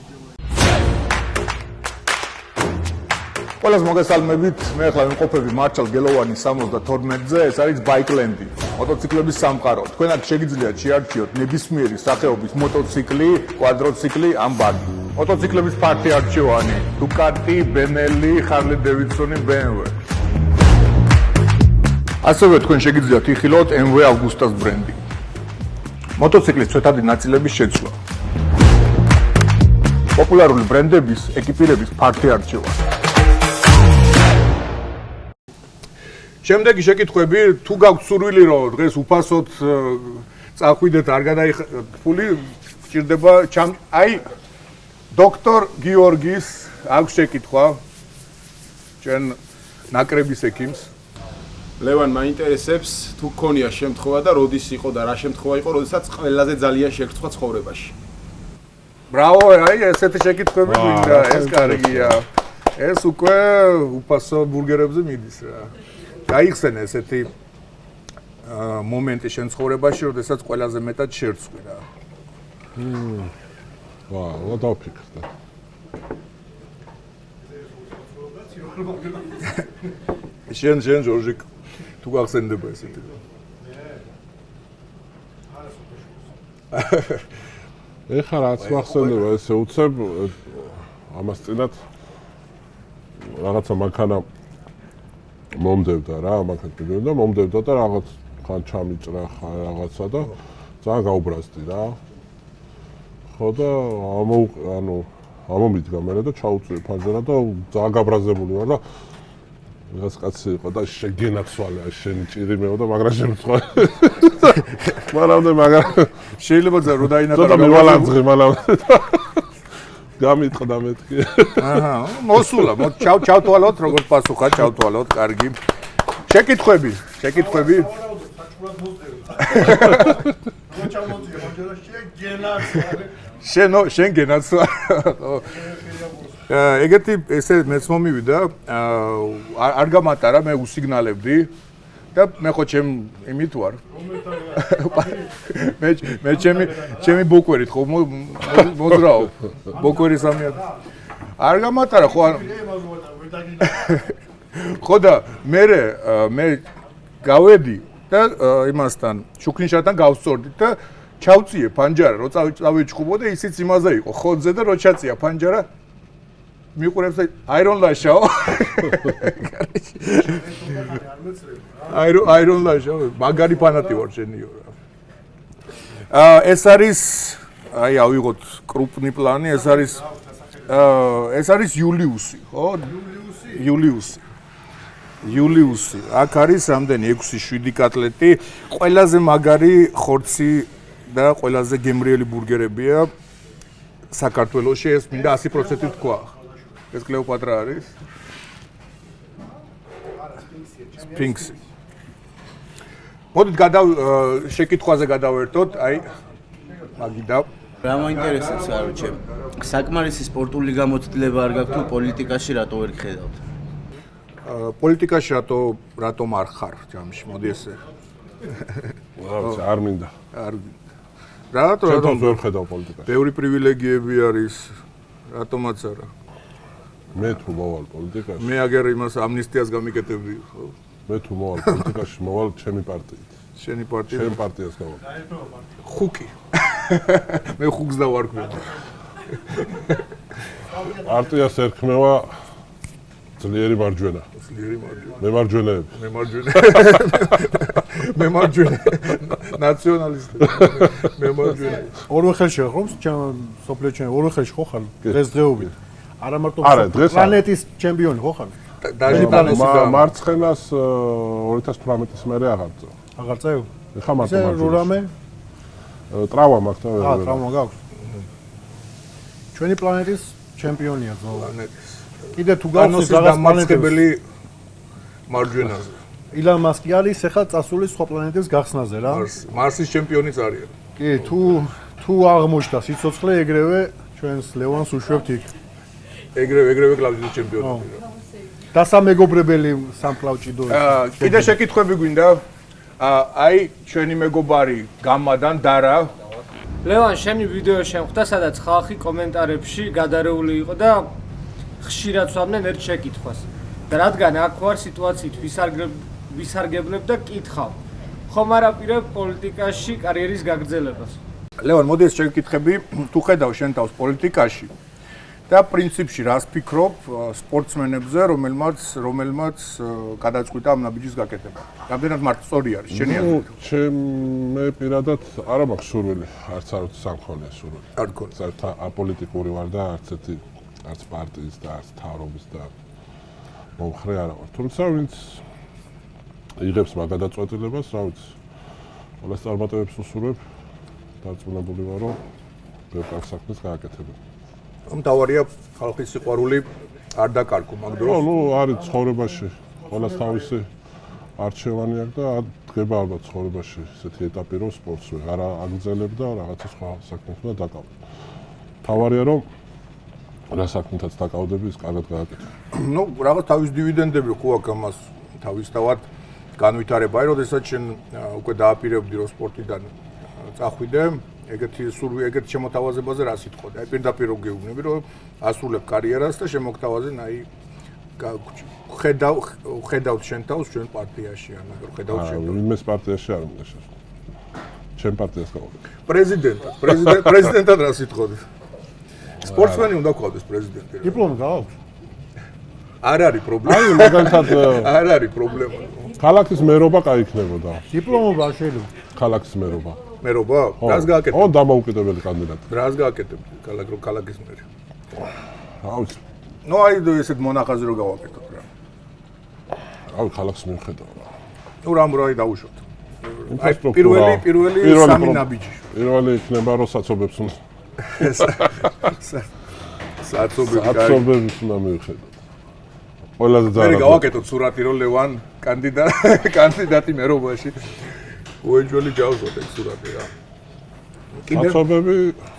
ყველას მოგესალმებით. მე ახლა ვიმყოფები მარჩალ გელოვანის 72-ზე. ეს არის ბაიკლენდი, მოტოციკლების სამყარო. თქვენ აქ შეგიძლიათ შეარჩიოთ ნებისმიერი სახეობის მოტოციკლი, კვადროციკლი ან ბაგი. მოტოციკლების ფართი არჩევანი: დუკატი, ბენელი, ჰარლი დევიდსონი, BMW. ასევე თქვენ შეგიძლიათ იხილოთ MV Augustas ბრენდი. მოტოციკლის ცვეთადი ნაწილების შეცვლა. პოპულარული ბრენდების ეკიპირების ფართი არჩევანი. შემდეგი შეკითხვები, თუ გაქვთ სურვილი რომ დღეს უფასოდ წახვიდეთ, არ გადაიხადოთ ფული, გჭირდება აი დოქტორ გიორგის აქვს შეკითხვა ჩვენ ნაკრების ექიმს. ლევან, მაინტერესებს თუ გქონია შემთხვევა და როდის იყო და რა შემთხვევა იყო, როდესაც ყველაზე ძალიან შეგრცხვა ცხოვრებაში. ბრავო, აი ესეთი შეკითხვები გვინდა, ეს კარგია. ეს უკვე უფასო ბურგერებზე მიდის რა. გაიხსენე ესეთი მომენტი შენ ცხოვრებაში, როდესაც ყველაზე მეტად შერცხვი რა. ვაუ, დავფიქრდა. შენ ჯორჯი თუ გახსენდება ესეთი. ეხლა რაც მახსენდება ესე უცებ ამას წინათ რაღაცა მანქანა მომდევდა რა, მომდევდა და რაღაც ხან ჩამიჭრა რაღაცა და ძალიან გაუბრაზდი რა. ხო და ამომიდგა მე და ჩაუწვი ფანჯარა და ძალიან გაბრაზებული ვარ და რაღაც კაცი იყო და შეგენაცვალა შენი ჭირი მეოდა მაგრამ შემწვა. მაგრამ შეიძლება რომ დაინახა და მევალანძღი მაგრამ გამიტყდა მეთქი. აჰა, მოსულა, ჩავთვალოთ როგორც პასუხა, ჩავთვალოთ, კარგი. შეკითხვები. შენ გენაცვალა. ეგეთი ესე მეც მომივიდა, არ გამატარა, მე უსიგნალებდი და მე ხო ჩემ იმით ვარ. მე ჩემი ბოკვერით ხო მოძრაობ. ბოკვერი 3. არ გამატარა ხო ხო და მე გავედი და იმასთან შუქნიშათან გავსწორდი და ჩავწიე ფანჯარა, რო წავიჩხუბო და ისიც იმაზე იყო, ხოძზე და რო ჩაწია ფანჯარა მიყურებს აირონ ლაშაო. აირონ ლაშაო, მაგარი ფანატი ვარ შენიო რა. ეს არის აი ავიღოთ კრუპნი პლანი, ეს არის იულიუსი, ხო? იულიუსი. აქ არის რამდენი 6-7 კატლეტი, ყველაზე მაგარი ხორცი და ყველაზე გემრიელი ბურგერებია საქართველოში, ეს მინდა 100% თქვა. ეს კლეოპატრა არის. სფინქსი. მოდით შეკითხვაზე გადავერთოთ, აი მაგიდა. რა მაინტერესებს არჩე? საკმარისი სპორტული გამოცდილება არ გაქვთ თუ პოლიტიკაში რატო ვერ გხედავთ? პოლიტიკაში რატომ არ ხარ ჯამში? მოდი ესე. არ მინდა. რატომ ვერ ხედავ პოლიტიკაში? ბევრი პრივილეგიები არის. რატომაც არა? მე თუ მოვალ პოლიტიკაში. მე აგერ იმას ამნისტიას გამიკეთებდი, ხო? მე თუ მოვალ პოლიტიკაში, მოვალ ჩემი პარტიით. შენი პარტია? ჩემ პარტიას გავალ. ხუკი. მე ხუქს დავარქვი. პარტიას ერქმევა ძლიერი მარჯვენა. მე მარჯვენეები. მე მარჯვენა. ნაციონალისტი. მე მარჯვენა. ორივე ხელში ხო? სოფლიო ჩემ ორივე ხელში ხო ხარ? დღესდღეობით. არა მარტო პლანეტის ჩემპიონი ხო ხარ? მარცხენას 2018-ის მერე აღარწო. აღარწევ? ეხა მარტო მარჯვენა. რამე? ტრავმა მაქვს და აა, ტრავმა გაქვს. ჩვენი პლანეტის ჩემპიონია ზოლა. პლანეტის. კიდე თუ გავხსნით რაღაც დამარცხებელი მარჯვენაზე. ილონ მასკი არის ახლა წასული სხვა პლანეტების გახსნაზე რა. მარსის ჩემპიონიც არის. კი, თუ აღმოჩნდა სიცოცხლე, ეგრევე ჩვენს ლევანს უშვებთ იქ. ეგრევე კლავჭის ჩემპიონი. დასამეგობრებელი სამკლავჭიდო. კიდე შეკითხვები გვინდა? აი, ჩვენი მეგობარი გამადან დარა. ლევან, შენი ვიდეო შემხვდა, სადაც ხალხი კომენტარებში გადარეული იყო და ხშირად სვამდნენ ერთ შეკითხვას. და რადგან აქ ვარ სიტუაციით ვისარგებლებ და კითხავ. ხომ არ აპირებ პოლიტიკაში კარიერის გაგრძელებას? ლევან, მოდი ეს შეკითხები თუ ხედავ შენ თავს პოლიტიკაში და პრინციპში რას ფიქრობ სპორტსმენებზე, რომელმაც გადაწყვიტა ამ ნაბიჯის გაკეთება. რამდენად მართ სწორი არის შენი აზრით? მე პირადად არა მაქვს სურვილი, არც სამხოლია სურვილი. არ გქონდა. საერთოდ აპოლიტიკური ვარ და არც პარტიის და არც თავრობის და მომხრე არა ვარ. თუმცა ვინც იღებს მაგ გადაწყვეტილებას, რა ვიცი, ყველას წარმატებებს უსურვებ, დარწმუნებული ვარ, რომ ბევრ საქმეს გააკეთებ. მთავარია ხალხის სიყვარული არ დაკარგო მაგ დროს. ნუ არის ცხოვრებაში, ყველას თავისი არჩევანი აქვს და დგება ალბათ ცხოვრებაში ესეთი ეტაპი, რომ სპორტს ვერ აგრძელებ და რაღაცა სხვა საქმეს უნდა დაკავო. მთავარია, რომ რა საქმითაც დაკავდები, ის კარგად გააკეთო. ნუ რაღაც თავის დივიდენდები ხო აქვს ამას თავისთავად განვითარება. აი, როდესაც შენ უკვე დააპირებდი რომ სპორტიდან წახვიდე, ეგეთი შემოთავაზებაზე რა სიტყვა? აი, პირდაპირ რო გეუბნები, რომ ასრულებ კარიერას და შემოგთავაზენ, აი, ხედავთ შენ თავს ჩვენ პარტიაში, ან მაგერ ხედავთ შენ. ვინმეს პარტიაში არ უნდა შეშ. ჩემ პარტიას გავაკეთე. პრეზიდენტად რა სიტყვები? სპორტსმენი უნდა ყავდეს პრეზიდენტი. დიპლომი გააქვს? არ არის პრობლემა. აი, მაგალითად არ არის პრობლემა. ქალაქის მერობა გაიქნებოდა. დიპლომობა არ შეიძლება. ქალაქის მერობა. მერობა? რას გააკეთებ? ო, დამოუკიდებელი კანდიდატი. რას გააკეთებ ქალაქის მერი? რა ვიცი. ნუ აი ესეთ მონახაზი რო გავაკეთოთ რა. აი, ქალაქს მივხედავ რა. ნუ რამ რა დაუშვათ. აი, პირველი სამი ნაბიჯი. პირველი იქნება რომ საცობებს უნდა. საცობებს უნდა მივხედავ. ყველაზე ძალიან. მე გავაკეთოთ სურათი რომ ლევან კანდიდატი მერობაში. უეჯველი ჯავზოთ ეგ სურათი რა.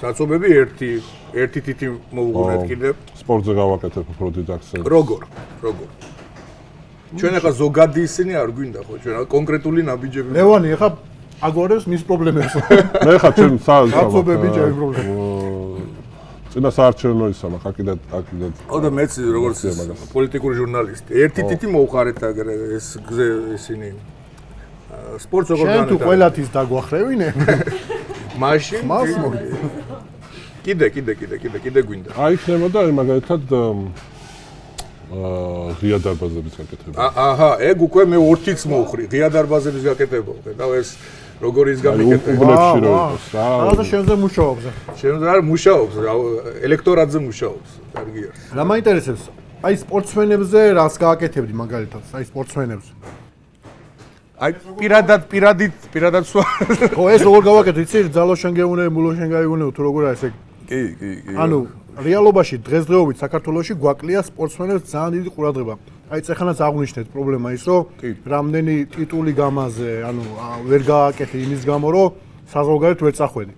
საცობები ერთი თითი მოუგუნეთ კიდე. სპორტზე გავაკეთებ უფრო დიდ აქცენტს. როგორ? ჩვენ ახლა ზოგადი ისინი არ გვინდა ხო? ჩვენ კონკრეტული ნაბიჯები. ლევანი ახლა აგორებს მის პრობლემებს. მე ხა ჩვენ საცობები ჩემი პრობლემა. წინა საარჩევნო ისა მაგ აკიდად. ოდა მეც როგორც პოლიტიკური ჟურნალისტი. ერთი თითი მოუხარეთ აგერ ეს ისინი სპორტს როგორ განვითარებ. შენ თუ ყველათის დაგვახრევინე? მაშინ კიდე გვინდა. აი იქნებოდა მაგალითად ღია დარბაზების გაკეთება. აჰა, ეგ უკვე მე 2-იც მოვხრი, ღია დარბაზების გაკეთება. ხედავ ეს როგორ ის გამიკეთება. უბნებში რო იყოს რა. რაღაცა შენზე მუშაობს. შენზე არ მუშაობს, ელექტორატზე მუშაობს. კარგია. რა მაინტერესებს? აი სპორტსმენებზე რას გააკეთებდი მაგალითად? აი სპორტსმენებზე. აი პირადად სვა. ხო ეს როგორ გავაკეთე, იცი? ძალოშენ გეუნე, მულოშენ გაიუნე, თუ როგორ არის ეგ? კი. ანუ რეალობაში დღესდღეობით საქართველოში გვაკლია სპორტსმენებს ძალიან დიდი ყურადღება. აი წეხანაც აღვნიშნეთ პრობლემა ის, რომ რამდენი ტიტული გამაზე, ანუ ვერ გააკეთე იმის გამო, რომ საზღვარგარეთ ვერ წახვედი.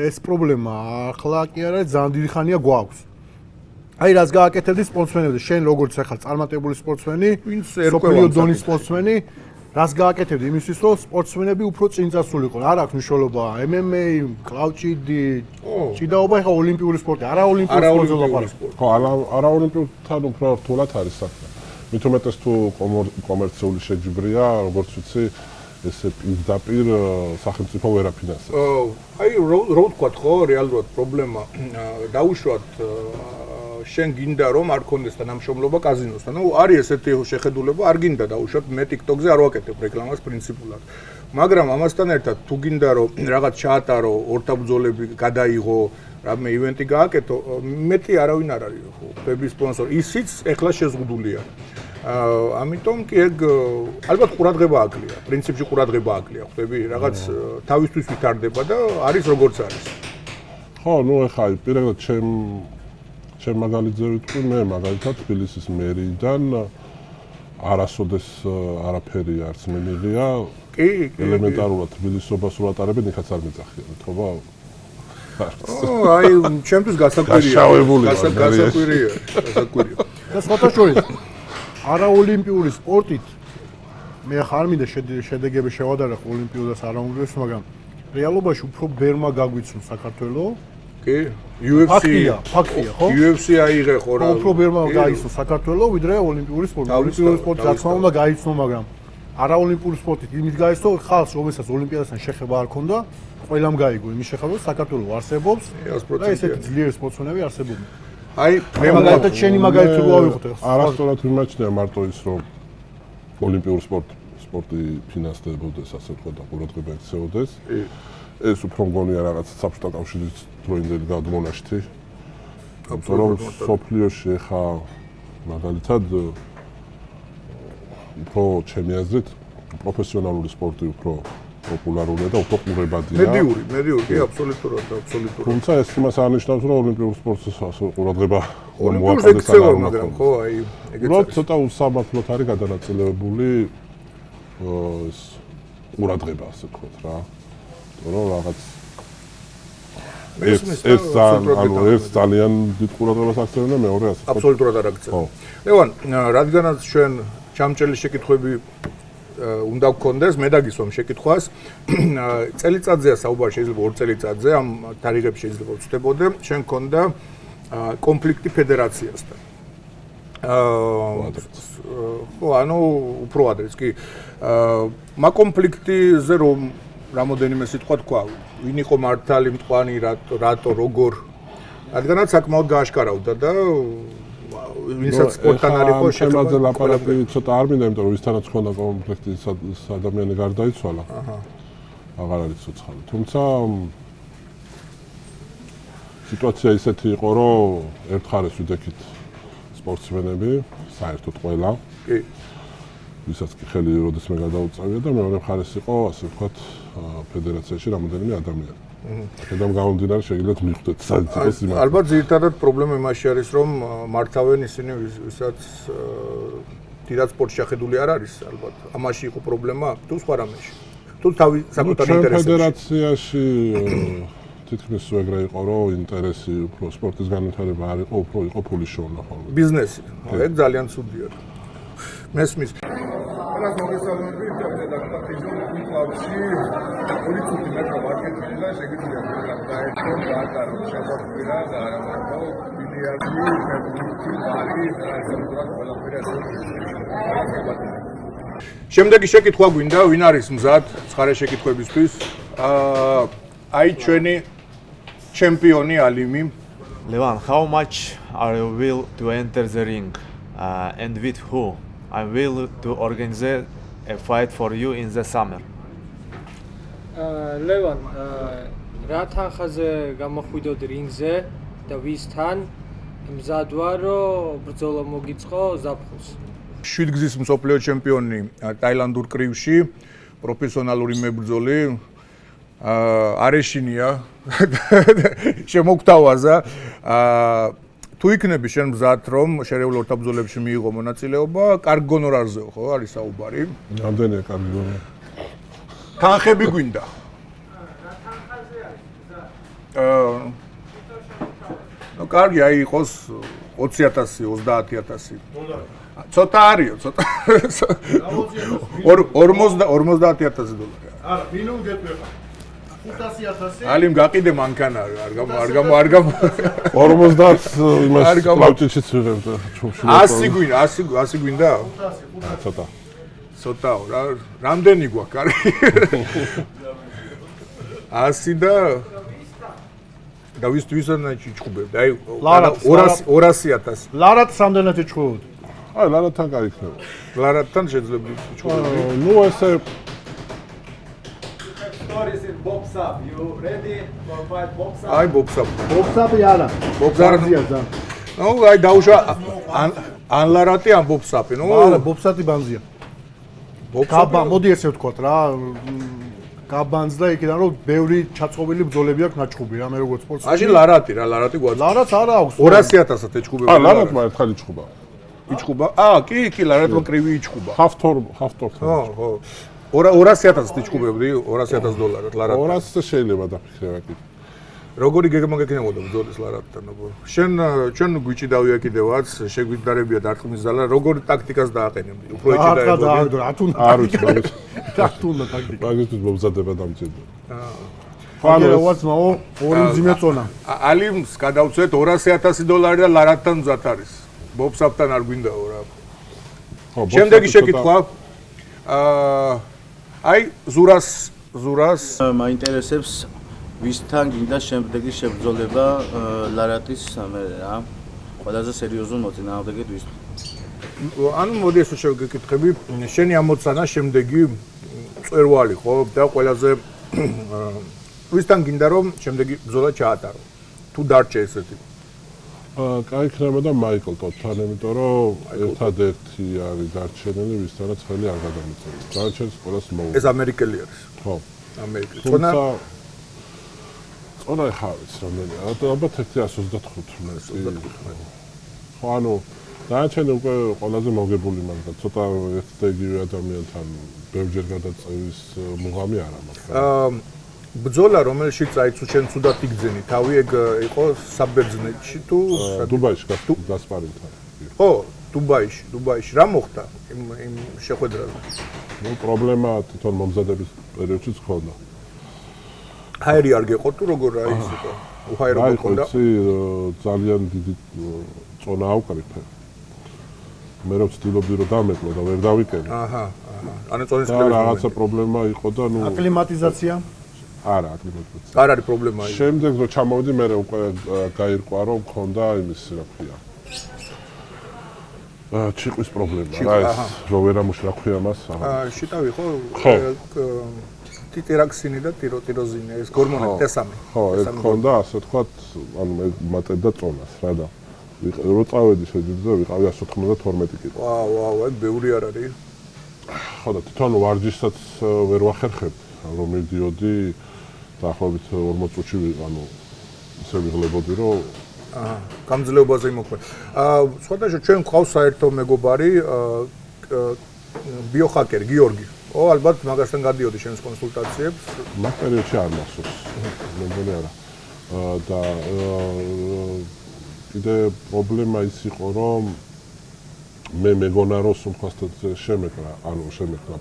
ეს პრობლემა ახლა კი არა, ძალიან დიდი ხანია გვაქვს. აი რას გააკეთებდი სპორტსმენებზე? შენ როგორც ახლა წარმატებული სპორტსმენი, სოფლიო დონის სპორტსმენი, რას გააკეთებდი იმისთვის, რომ სპორტსმენები უფრო წინ წასულიყო? არ აქვს მნიშვნელობა MMA, კლავჭიდი, ჭიდაობა ახლა ოლიმპიური სპორტი, არაოლიმპიური სპორტზე ლაპარაკობ. ხო, არაოლიმპიურთან უფრო რთულად არის საქმე. მით უმეტეს თუ კომერციული შეჯიბრია, როგორც ვიცი, ესე პირდაპირ სახელმწიფო ვერ აფინანსებს. აი რო ვთქვათ ხო, რეალურად პრობლემა დაუშვათ შენ გინდა რომ არ კონდეს თანამშრომლობა კაზინოსთან. ნუ არის ესეთი შეხედულება, არ გინდა დაუშვათ, მე TikTok-ზე არ ვაკეთებ რეკლამას პრინციპულად. მაგრამ ამასთან ერთად თუ გინდა რომ რაღაც ჩაატარო, ორთაბრძოლები გადაიღო, რამე ივენტი გააკეთო, მეტი არავინ არ არის ხო, ფების სპონსორი. ისიც ეხლა შეზღუდულია. ამიტომ კი ეგ ალბათ ყურადღება აკლია, პრინციპში ყურადღება აკლია, ხვდები, რაღაც თავისთვის ვითარდება და არის როგორც არის. ხო, ნუ ეხლა პირადად ჩემ მაგალითზე ვიტყვი, მე მაგალითად თბილისის მერიდან არასოდეს არაფერი არც მინიღია. კი, ელემენტარულად თბილისობას ვატარებენ, იქაც არ მეძახიან, თქობა. აი, ჩემთვის გასაკვირია. გასაკვირია. და სხვათა შორის არაოლიმპიური სპორტით მე ხარ მინდა შედეგები შევადარებ ოლიმპიოდას არაოლიმპიოდას, მაგრამ რეალობაში უფრო ბერმა გაგვიცნობს საქართველოს. კი, UFC-ია, ხო? UFC აიღე ხო რა. უფრო ბერმა გაიცნობს საქართველოს, ვიდრე ოლიმპიური სპორტი. ოლიმპიური სპორტი რა თქმა უნდა გაიცნო, მაგრამ არაოლიმპიური სპორტით იმით გაიცნო, ხალხს რომელსაც ოლიმპიადასთან შეხება არ ქონდა, ყველამ გაიგო იმის შეხება, საქართველოს არსებობს და ესეთი ძლიერი სპორტსმენები არსებობენ. აი, მე მაგალითად შენი მაგალითი რო ავიღოთ ახლა. არასდროს მიმაჩნია მარტო ის, რომ ოლიმპიური სპორტი ფინანსდებოდეს, ასე ვთქვათ, და ყურადღება ექცეოდეს. ეს უფრო მგონია რაღაც საბჭოთა კავშირის დროინდელი გადმონაშთი. რომ სოფლიოში ახლა მაგალითად უფრო ჩემი აზრით პროფესიონალური სპორტი უფრო პოპულარულია და უფრო ყურებადია. მედიური, კი, აბსოლუტურად. თუმცა ეს იმას არნიშნავს, რომ ოლიმპიურ სპორტს ყურადღება მოაყენდეს არ უნდა, მაგრამ ხო, აი, ეგეც არის. ცოტა უსამართლოდ არის გადანაწილებული ეს ყურადღება, ასე ვთქვათ რა. რომ რაღაც ეს ძალიან დიდ ყურადღებას აქცევენ და მეორე ასე. აბსოლუტურად არ აქცევენ. ლევან, რადგანაც ჩვენ ჩამჭრელი შეკითხვები უნდა გქონდეს, მე დაგისვამ შეკითხვას. წელიწადზეა საუბარი, შეიძლება 2 წელიწადზე, ამ თარიღებში შეიძლება ვწდებოდე, შენ გქონდა კონფლიქტი ფედერაციასთან. ხო, ანუ უფრო ადრეც კი. მა კონფლიქტიზე რომ რამოდენიმე სიტყვა თქვა, ვინ იყო მართალი მტყვანი, რატო, როგორ. რადგანაც საკმაოდ გააშკარავდა და ვინცაც სპორტთან არ იყო შემაძე ლაპარაკი ცოტა არ მინდა, იმიტომ რომ ვისთანაც ხონდა კონფლიქტი ადამიანი გარდაიცვალა. აღარ არის ცოცხალი. თუმცა სიტუაცია ისეთი იყო, რომ ერთხარეს ვიძახით სპორტსმენები, საერთოდ ყველა. კი. ვისაც კი ხელი როდესმე გადაუწევია და მეორე მხარეს იყო, ასე ვთქვათ, ფედერაციაში რამოდენიმე ადამიანი. აქედან გამომდინარე შეგიძლიათ მიხვდეთ სადაც იყოს იმას. ალბათ ძირითადად პრობლემა იმაში არის, რომ მართავენ ისინი, ვისაც დიდად სპორტში შეხედული არ არის, ალბათ. ამაში იყო პრობლემა, თუ სხვა რამეში. თუ თავი საკუთარ ინტერესებში. ფედერაციაში თითქმის ეგრე იყო, რომ ინტერესი უფრო სპორტის განვითარება არ იყო, უფრო იყო ფულის შოვნა ხოლმე. ბიზნესი. ეგ ძალიან ცუდია. მესმის. ყველას მოგესალმებით, დაგტახიჟო კლუბში. პოლიციური მეტრო მარკეტინგი და შეგიძლია გაერთო გაატარო შეხვედრა და არა მარტო ბილიარდი, ფეხბურთი, ბალი და այսօր ყველაფერი ასე. შემდეგი შეკითხვა გვინდა, ვინ არის მზად ცხარე შეკითხვებისთვის? აი ჩვენი ჩემპიონი ალიმი. Levan, how much are you willing to enter the ring and with who? I'm willing to organize a fight for you in the summer. ლევან, რა თანხაზე გამოხვიდოდ რინგზე და ვისთან მზად ვარ, რომ ბრძოლა მოგიწყო ზაფხულს. 7 გზის მსოფლიო ჩემპიონი ტაილანდურ კრივში, პროფესიონალური მებრძოლი. არეშინია შემოგთავაზა. თუ იქნები შენ მზად, რომ შერეულ ორთაბრძოლებში მიიღო მონაწილეობა, კარგ გონორარზეო, ხო, არის საუბარი? რამდენია კარგი გონორარი? თანხები გვინდა. ნუ კარგი, აი იყოს 20,000, 30,000. ცოტა არისო, ცოტა. 50,000 დოლარი. არა, მინიმუმ გეტყვი. 500,000. ალიმ გაყიდე მანქანა, არ გამო. 50 იმას კლავჭიშიც ვიღებ ჩუბში. 100 გვინდა? 500. ცოტა. ცოტაო, რამდენი გვაქვს, არის? 100 და ვისთვისანაჩი ჩხუბებდა. აი 200,000. ლარატს რამდენად ეჩხუბებოდ? აი ლარატთან გაიქნება. ლარატთან შეძლები ჩხუბები. ნუ ესე Box up. You ready for fight box up? აი box up. ბოქსაპი არა. ბოქსარზია და. ნუ აი დაუშვა ან ლარატი ან box up-ი, ნუ. არა, ბოქსატი ბანზია. გაბა, მოდი ესე ვთქვათ რა. გაბანს და იქიდან რომ ბევრი ჩაწყობილი ბრძოლები აქვს ნაჩხუბი რა, მე როგორც სპორტსმენი. მაშინ ლარატი რა, ლარატი გვაქვს. ლარატს არა აქვს. 200,000-ად ეჩხუბება. ლარატმა ერთხელ იჩხუბა. იჩხუბა. კი, ლარატო კრივი იჩხუბა. ჰაფტორ. ხო. 200,000 იჩხუბებდი, $200,000 ლარატო. 200 შეიძლება დაფიქრება კი. როგორი გეგმაგეკნებოდა ბრძოლის ლარატთან? ჩვენ გვიჭი დავიაკიდევაც, შეგვიდარებია დარტყმის ზალა, როგორ ტაქტიკას დააყენებდი? უფრო ეჭიდაებოდი. არ ვიცი, რატუნა ტაქტიკა. მაგისთვის მომზადება დამჭირდა. ხალხს მაო ორი მძიმე წონა. ალიმს გადავწვეთ $200,000 და ლარატთან მზად არის. ბობსაფთან არ გვინდაო რა. შემდეგი შეკითხვა. აი ზურას მაინტერესებს ვისთან გინდა შემდეგი შებრძოლება ლარატის რა ყველაზე სერიოზულ მოწინააღმდეგედ ვისთვის. ანუ მოდი ესე შევგეკითხები, შენი ამოცანა შემდეგი მწვერვალი ხო და ყველაზე ვისთან გინდა რომ შემდეგი ბრძოლა ჩაატარო. თუ დარჩე ესეთი. კაი იქნებოდა მაიკლ ტოტთან, იმიტომ რომ ერთადერთი არის დარჩენილი, ვისთანაც ხელი არ გადამიწევს. დარჩენს ყველას მოუწევს. ეს ამერიკელი არის. ხო. ამერიკელი. წონა ხავიც რამდენია? ალბათ 125. ხო, ანუ დარჩენილი უკვე ყველაზე მოგებული მაგალითად, ცოტა ერთ და იგივე ადამიანთან ბევრჯერ გადაწევის მუღამი არა მაქვს. ბრძოლა რომელშიც აი ჩვენ ცუდად იგძენი თავი ეგ იყო საბერძნეთში თუ დუბაიში გასპარინთან. ხო, დუბაიში რა მოხდა იმ შეხვედრაზე? ნუ პრობლემა თვითონ მომზადების პერიოდშიც ჰქონდა. ჰაერი არ გეყო თუ როგორ რა ის იყო? უჰაერობა ჰქონდა? ძალიან დიდი წონა ავკრიფე. მე რო ვცდილობდი რომ დამეკლო და ვერ დავიკენე. ანუ წონის კლები რაღაცა პრობლემა იყო და ნუ აკლიმატიზაცია არა, აკლიმატიზაცია. არ არის პრობლემა ის. შემდეგ რო ჩამოვიდი, მე უკვე გაირკვა რომ მქონდა იმის რა ქვია. ჩიყვის პრობლემა რა ეს რო ვერ ამუშრა ქვია მას. შიტავი ხო? ტიტერაქსინი და ტიროზინი, ეს გორმონები ტესამი. ხო, ეს მქონდა ასე ვთქვათ, ანუ მე მატებდა წონას რა და რო წავედი შეჯიბზე ვიყავი 192 კილო. ვაუ, ეგ ბევრი არ არის. ხო და თვითონ ვარჯიშსაც ვერ ვახერხებ, რომ მიდიოდი დაახლოებით 40 წუთში ანუ ისე ვიღლებოდი რომ გამძლეობაზე იმოქმედ. სხვადასხვა ჩვენ გვყავს საერთო მეგობარი ბიოჰაკერი გიორგი. ალბათ მაგასთან გადიოდი შენს კონსულტაციებს. მაგ პერიოდში არ მახსოვს. მე მგონი არა. და კიდე პრობლემა ის იყო რომ მე მეგონა რომ სულხასთან შემეკრა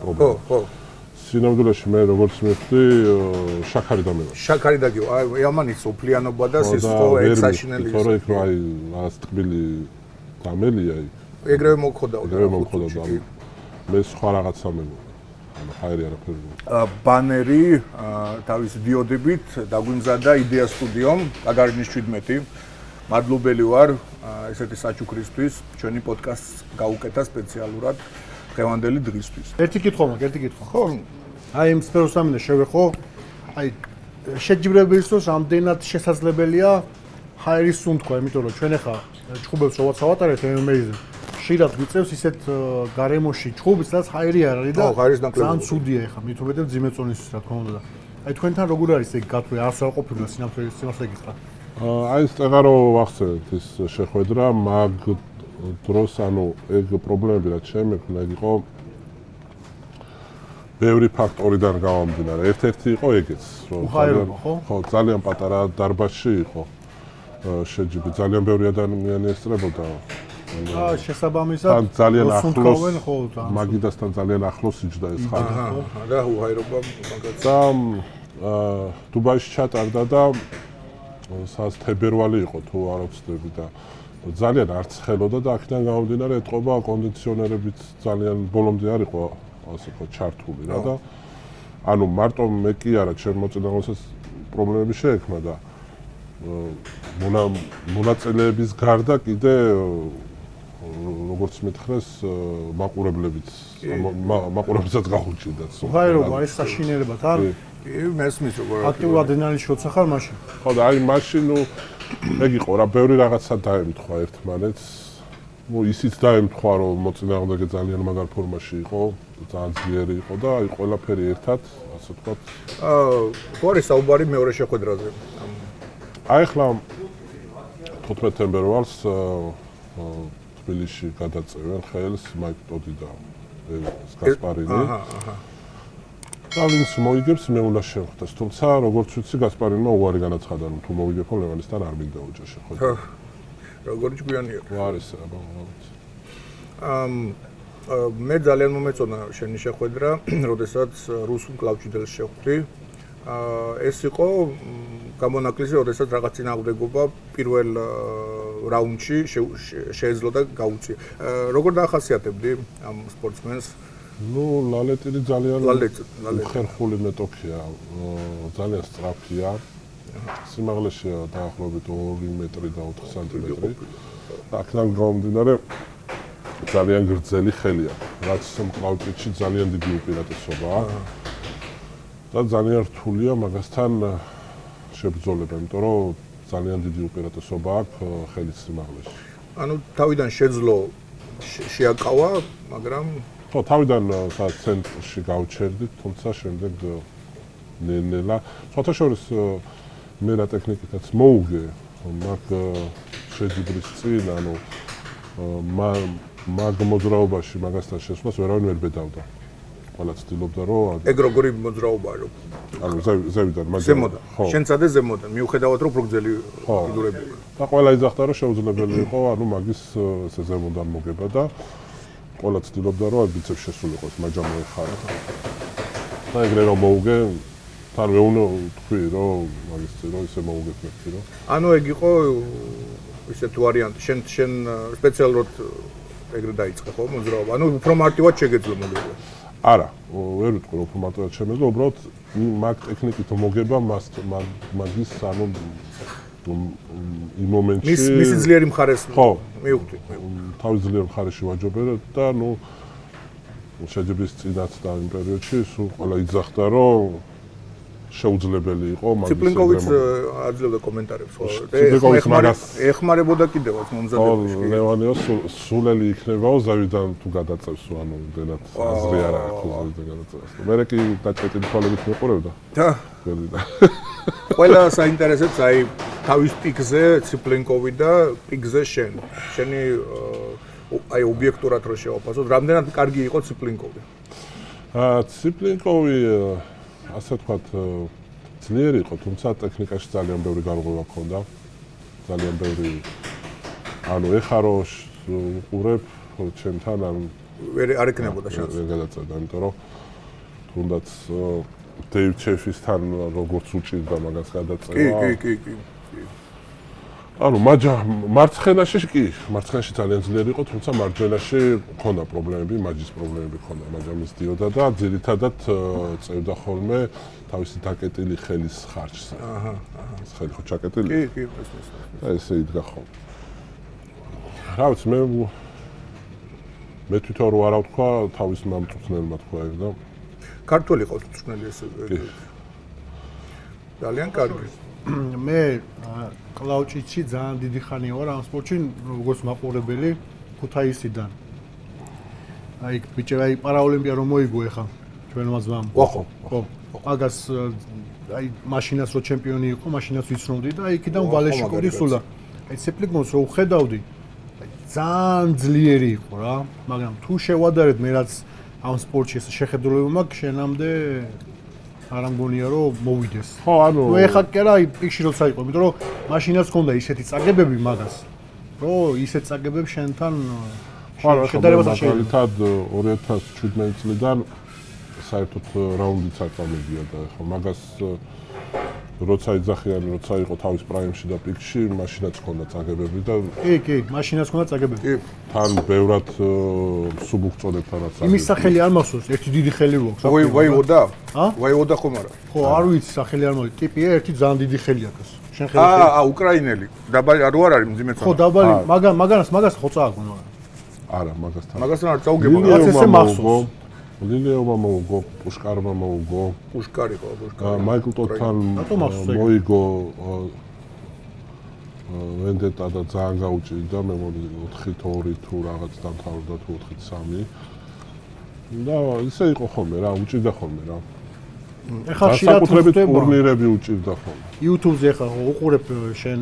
პრობლემა. ხო. სინამდვილეში მე როგორც მივხვდი შაქარი დამევა. შაქარი დაგიო. აი ამანის ოფლიანობა და სისხლო ექსაშინელი. თორე იქ რა აი რაღაც ტკბილი დამელია იქ. ეგრევე მოგხოდა. მე სხვა რაღაცა მეგონა. ანუ ხაერი არაფერი. ბანერი თავის დიოდებით დაგვიმზადა იდეა სტუდიომ, გაგარინის 17. მადლობელი ვარ ესეთი საჩუქრისთვის, ჩვენი პოდკასტს გაუკეთა სპეციალურად დღევანდელი დღისთვის. ერთი კითხვა მაქვს. ხო. აი იმ სფეროს ამინდა შევეხო. აი შეჯიბრების დროს ამდენად შესაძლებელია ჰაერის სუნთქვა, იმიტომ რომ ჩვენ ახლა ჩხუბებს რო ვაცავატარებთ MMA-ზე. ხშირად გვიწევს ისეთ გარემოში ჩხუბის, რაც ჰაერი არ არის და ძალიან ცუდია ახლა მითუმეტე ძიმე წონისთვის რა თქმა უნდა. აი თქვენთან როგორ არის ეგ გათვლი? არც არ ყოფილა სიმართლე გითხრა. აი ეს წეგარო ვახსენეთ ის შეხვედრა მაგ დროს ანუ ეგ პრობლემები რაც შემექმნა იყო ბევრი ფაქტორიდან გამომდინარე. ერთ-ერთი იყო ეგეც, რომ ხო ძალიან პატარა დარბაზში იყო შეჯიბი, ძალიან ბევრი ადამიანი ესწრებოდა. შესაბამისად ძალიან ახლოს მაგიდასთან ძალიან ახლოს იჯდა ეს ხალხი. და უჰაერობა მაგაც. და დუბაიში ჩატარდა და სას თებერვალი იყო თუ არ ვცდები და ძალიან არც ხელოდა და აქედან გამომდინარე ეთყობა კონდიციონერებით ძალიან ბოლომდე არ იყო ასე ვთქვათ ჩართული რა და ანუ მარტო მე კი არა ჩემ მოწინააღმდეგესაც პრობლემები შეექმნა და მონაწილეების გარდა კიდე როგორც მითხრეს მაყურებლებსაც გაუჩინდათ. უჰაერობა ეს საშინელებად არ? მესმის როგორ აქტიურ ადრენალინის შოცა ხარ მაშინ? ხო და აი მაშინ ნუ ეგ იყო რა ბევრი რაღაცა დაემთხვა ერთმანეთს. ნუ ისიც დაემთხვა რომ მოწინააღმდეგე ძალიან მაგარ ფორმაში იყო, ძალიან ძლიერი იყო და აი ყველაფერი ერთად, ასე ვთქვათ. ხო არის საუბარი მეორე შეხვედრაზე. აი ხლა 15 თებერვალს თბილისში გადაწევენ ხელს მაიკ ტოდი და გასპარინი. და ვინც მოიგებს მე უნდა შევხვდეს, თუმცა როგორც ვიცი გასპარინმა უარი განაცხადა, თუ მოვიგებო ლევანისთან არ მინდა ოჯახში ხო. როგორი ჭკვიანია. არის აბა მოგწ. მე ძალიან მომეწონა შენი შეხვედრა, როდესაც რუსულ კლავჭიდელს შეხვდი. ეს იყო გამონაკლისი, როდესაც რაღაც წინააღმდეგობა პირველ რაუნდში შეეძლო და გაუწია. როგორ დაახასიათებდი ამ სპორტსმენს? ნუ ლალეტინი ძალიან ხერხული მეტოქია, ძალიან სწრაფია. სიმაღლეშია დაახლოებით 2 მეტრი და 4 სანტიმეტრი. აქედან გამომდინარე ძალიან გრძელი ხელი აქვს, რაც მკლავჭიდში ძალიან დიდი უპირატესობაა. და ძალიან რთულია მაგასთან შებრძოლება, იმიტომ რომ ძალიან დიდი უპირატესობა აქვს ხელის სიმაღლეში. ანუ თავიდან შეძლო შეაკავა, მაგრამ ხო, თავიდან ცენტრში გავჩერდით, თუმცა შემდეგ ნელა, სხვათაშორის მე რა ტექნიკითაც მოუგე, მაგ შეჯიბრის წინ, ანუ მაგ მოძრაობაში მაგასთან შესვლას ვერავინ ვერ ბედავდა. ყველა ცდილობდა რომ ეგ როგორი მოძრაობაა რომ ანუ ზევიდან მაგრამ ზემოდან შენცადე ზემოდან მიუხედავად რომ პროგზელი კიდურები და ყველა იძახდა რომ შეუძლებელი იყო ანუ მაგის ესე ზემოდან მოგება და ყველა ცდილობდა რომ ბიცეპს შესულიყოს მაგრამ მოეხარა და ეგრე რომ მოუგე თან ვეუნო თქვი რომ მაგის წინ ისე მოუგეთ მეთქი რომ ანუ ეგ იყო ისეთი ვარიანტი შენ სპეციალურად ეგრე დაიწყე ხო მოძრაობა ანუ უფრო მარტივად შეგეძლო მოგება არა, ვერ ვიტყვი რომ ფორმატულად შემეძლო, უბრალოდ მაგ ტექნიკით მოგება მაგის ანუ იმ მომენტში მისი ძლიერი მხარეს მივხვდი. თავის ძლიერ მხარეში ვაჯობერე და ნუ შეჯიბრის წინაც და იმ პერიოდში სულ ყველა იძახდა რომ შეუძლებელი იყო მაგის ციპლინკოვიც აძლევდა კომენტარებს ხო ეხმარებოდა კიდევაც მომზადებაში ლევანიოს სულელი იქნებაო ზავიდან თუ გადაწევს ანუ დენად აზრი არ აქვს ზავიდან გადაწევს მე კი დაჭეტილი თვალებით მეყურებდა და ყველა საინტერესებს აი თავის პიკზე ციპლინკოვი და პიკზე შენი აი ობიექტურად რო შევაფასოთ რამდენად კარგი იყო ციპლინკოვი ციპლინკოვი ასე ვთქვათ, ძლიერი იყო, თუმცა ტექნიკაში ძალიან ბევრი გარღვევა ჰქონდა. ძალიან ბევრი ანუ ეხა რო უყურებ ჩემთან ან არ ეკნებოდა შანსი. ვერ გადაწევდა, იმიტომ რომ თუნდაც დეივ ჩეფისთან როგორც უჭირდა მაგას გადაწევა. კი. ანუ მარცხენაში ძალიან ძლიერი იყო, თუმცა მარჯვენაში ჰქონდა პრობლემები, მაჯის პრობლემები ჰქონდა, მაგრამ ის დიოდა და ძირითადად წევდა ხოლმე თავისი დაკეტილი ხელის ხარჯზე. ხელი ხო ჩაკეტილი? კი. და ესე იდგა ხოლმე. რა ვიცი, მე თვითონ რო არა ვთქვა, თავის მამწუხნელმა თქვა ეგ და ქართველი ყავს მწუხნელი ესე. ძალიან კარგი. მე კლაუჭიდში ძალიან დიდი ხანია ვარ ამ სპორტში, როგორც მაყურებელი ქუთაისიდან. აი ბიჭები აი პარაოლიმპია რომ მოიგო ეხა ჩვენმა ძმამ. ხო. მაგას აი მაშინაც რო ჩემპიონი იყო, მაშინაც ვიცნობდი და აი იქიდან ვალეში ყიდსულა. აი ციპლინკოვს რო ხედავდი, აი ძალიან ძლიერი იყო რა, მაგრამ თუ შევადარეთ მე რაც ამ სპორტში ეს შეხედულება მაქვს შენამდე არ ამგონია რომ მოვიდეს. ხო, ანუ ეხა კი არა, აი პიკში როცა იყო, იმიტომ რომ მაშინაც ჰქონდა ისეთი წაგებები მაგას, რომ ისეთ წაგებებს შენთან შედარებას არ შეიძლება. 2017 წლიდან საერთოდ რაუნდიც არ წამებია და ეხა მაგას როცა იძახიან, როცა იყო თავის პრაიმში და პიკში, მაშინაც ჰქონდა წაგებები და კი, მაშინაც ჰქონდა წაგებები. თან ბევრად სუბუხწოდებთანაც არის. იმის სახელი არ მახსოვს, ერთი დიდი ხელი რო აქვს. ვაიოდა? ვაიოდა ხომ არა? ხო, არ ვიცი სახელი არ მოვიდა. ტიპია, ერთი ძალიან დიდი ხელი აქვს. შენ ხელი. უკრაინელი. დაბალი არ არის მძიმე წონა. ხო, დაბალი, მაგას ხო წააგონ არა. არა, მაგასთან. მაგასთან არ წაუგება. რაც ესე მახსოვს. ლილიევმა მოუგო, პუშკარმა მოუგო. პუშკარი ხო, პუშკარი. მაიკლ ტოტთან მოიგო ვენდეტა და ძალიან გაუჭირდა, მე მგონი 4-2 თუ რაღაც დამთავრდა თუ 4-3. და ისე იყო ხოლმე რა, უჭირდა ხოლმე რა. ეხლა შეიძლება საკუთრებით ტურნირები უჭირდა ხოლმე. YouTube-ზე ეხლა უყურებ შენ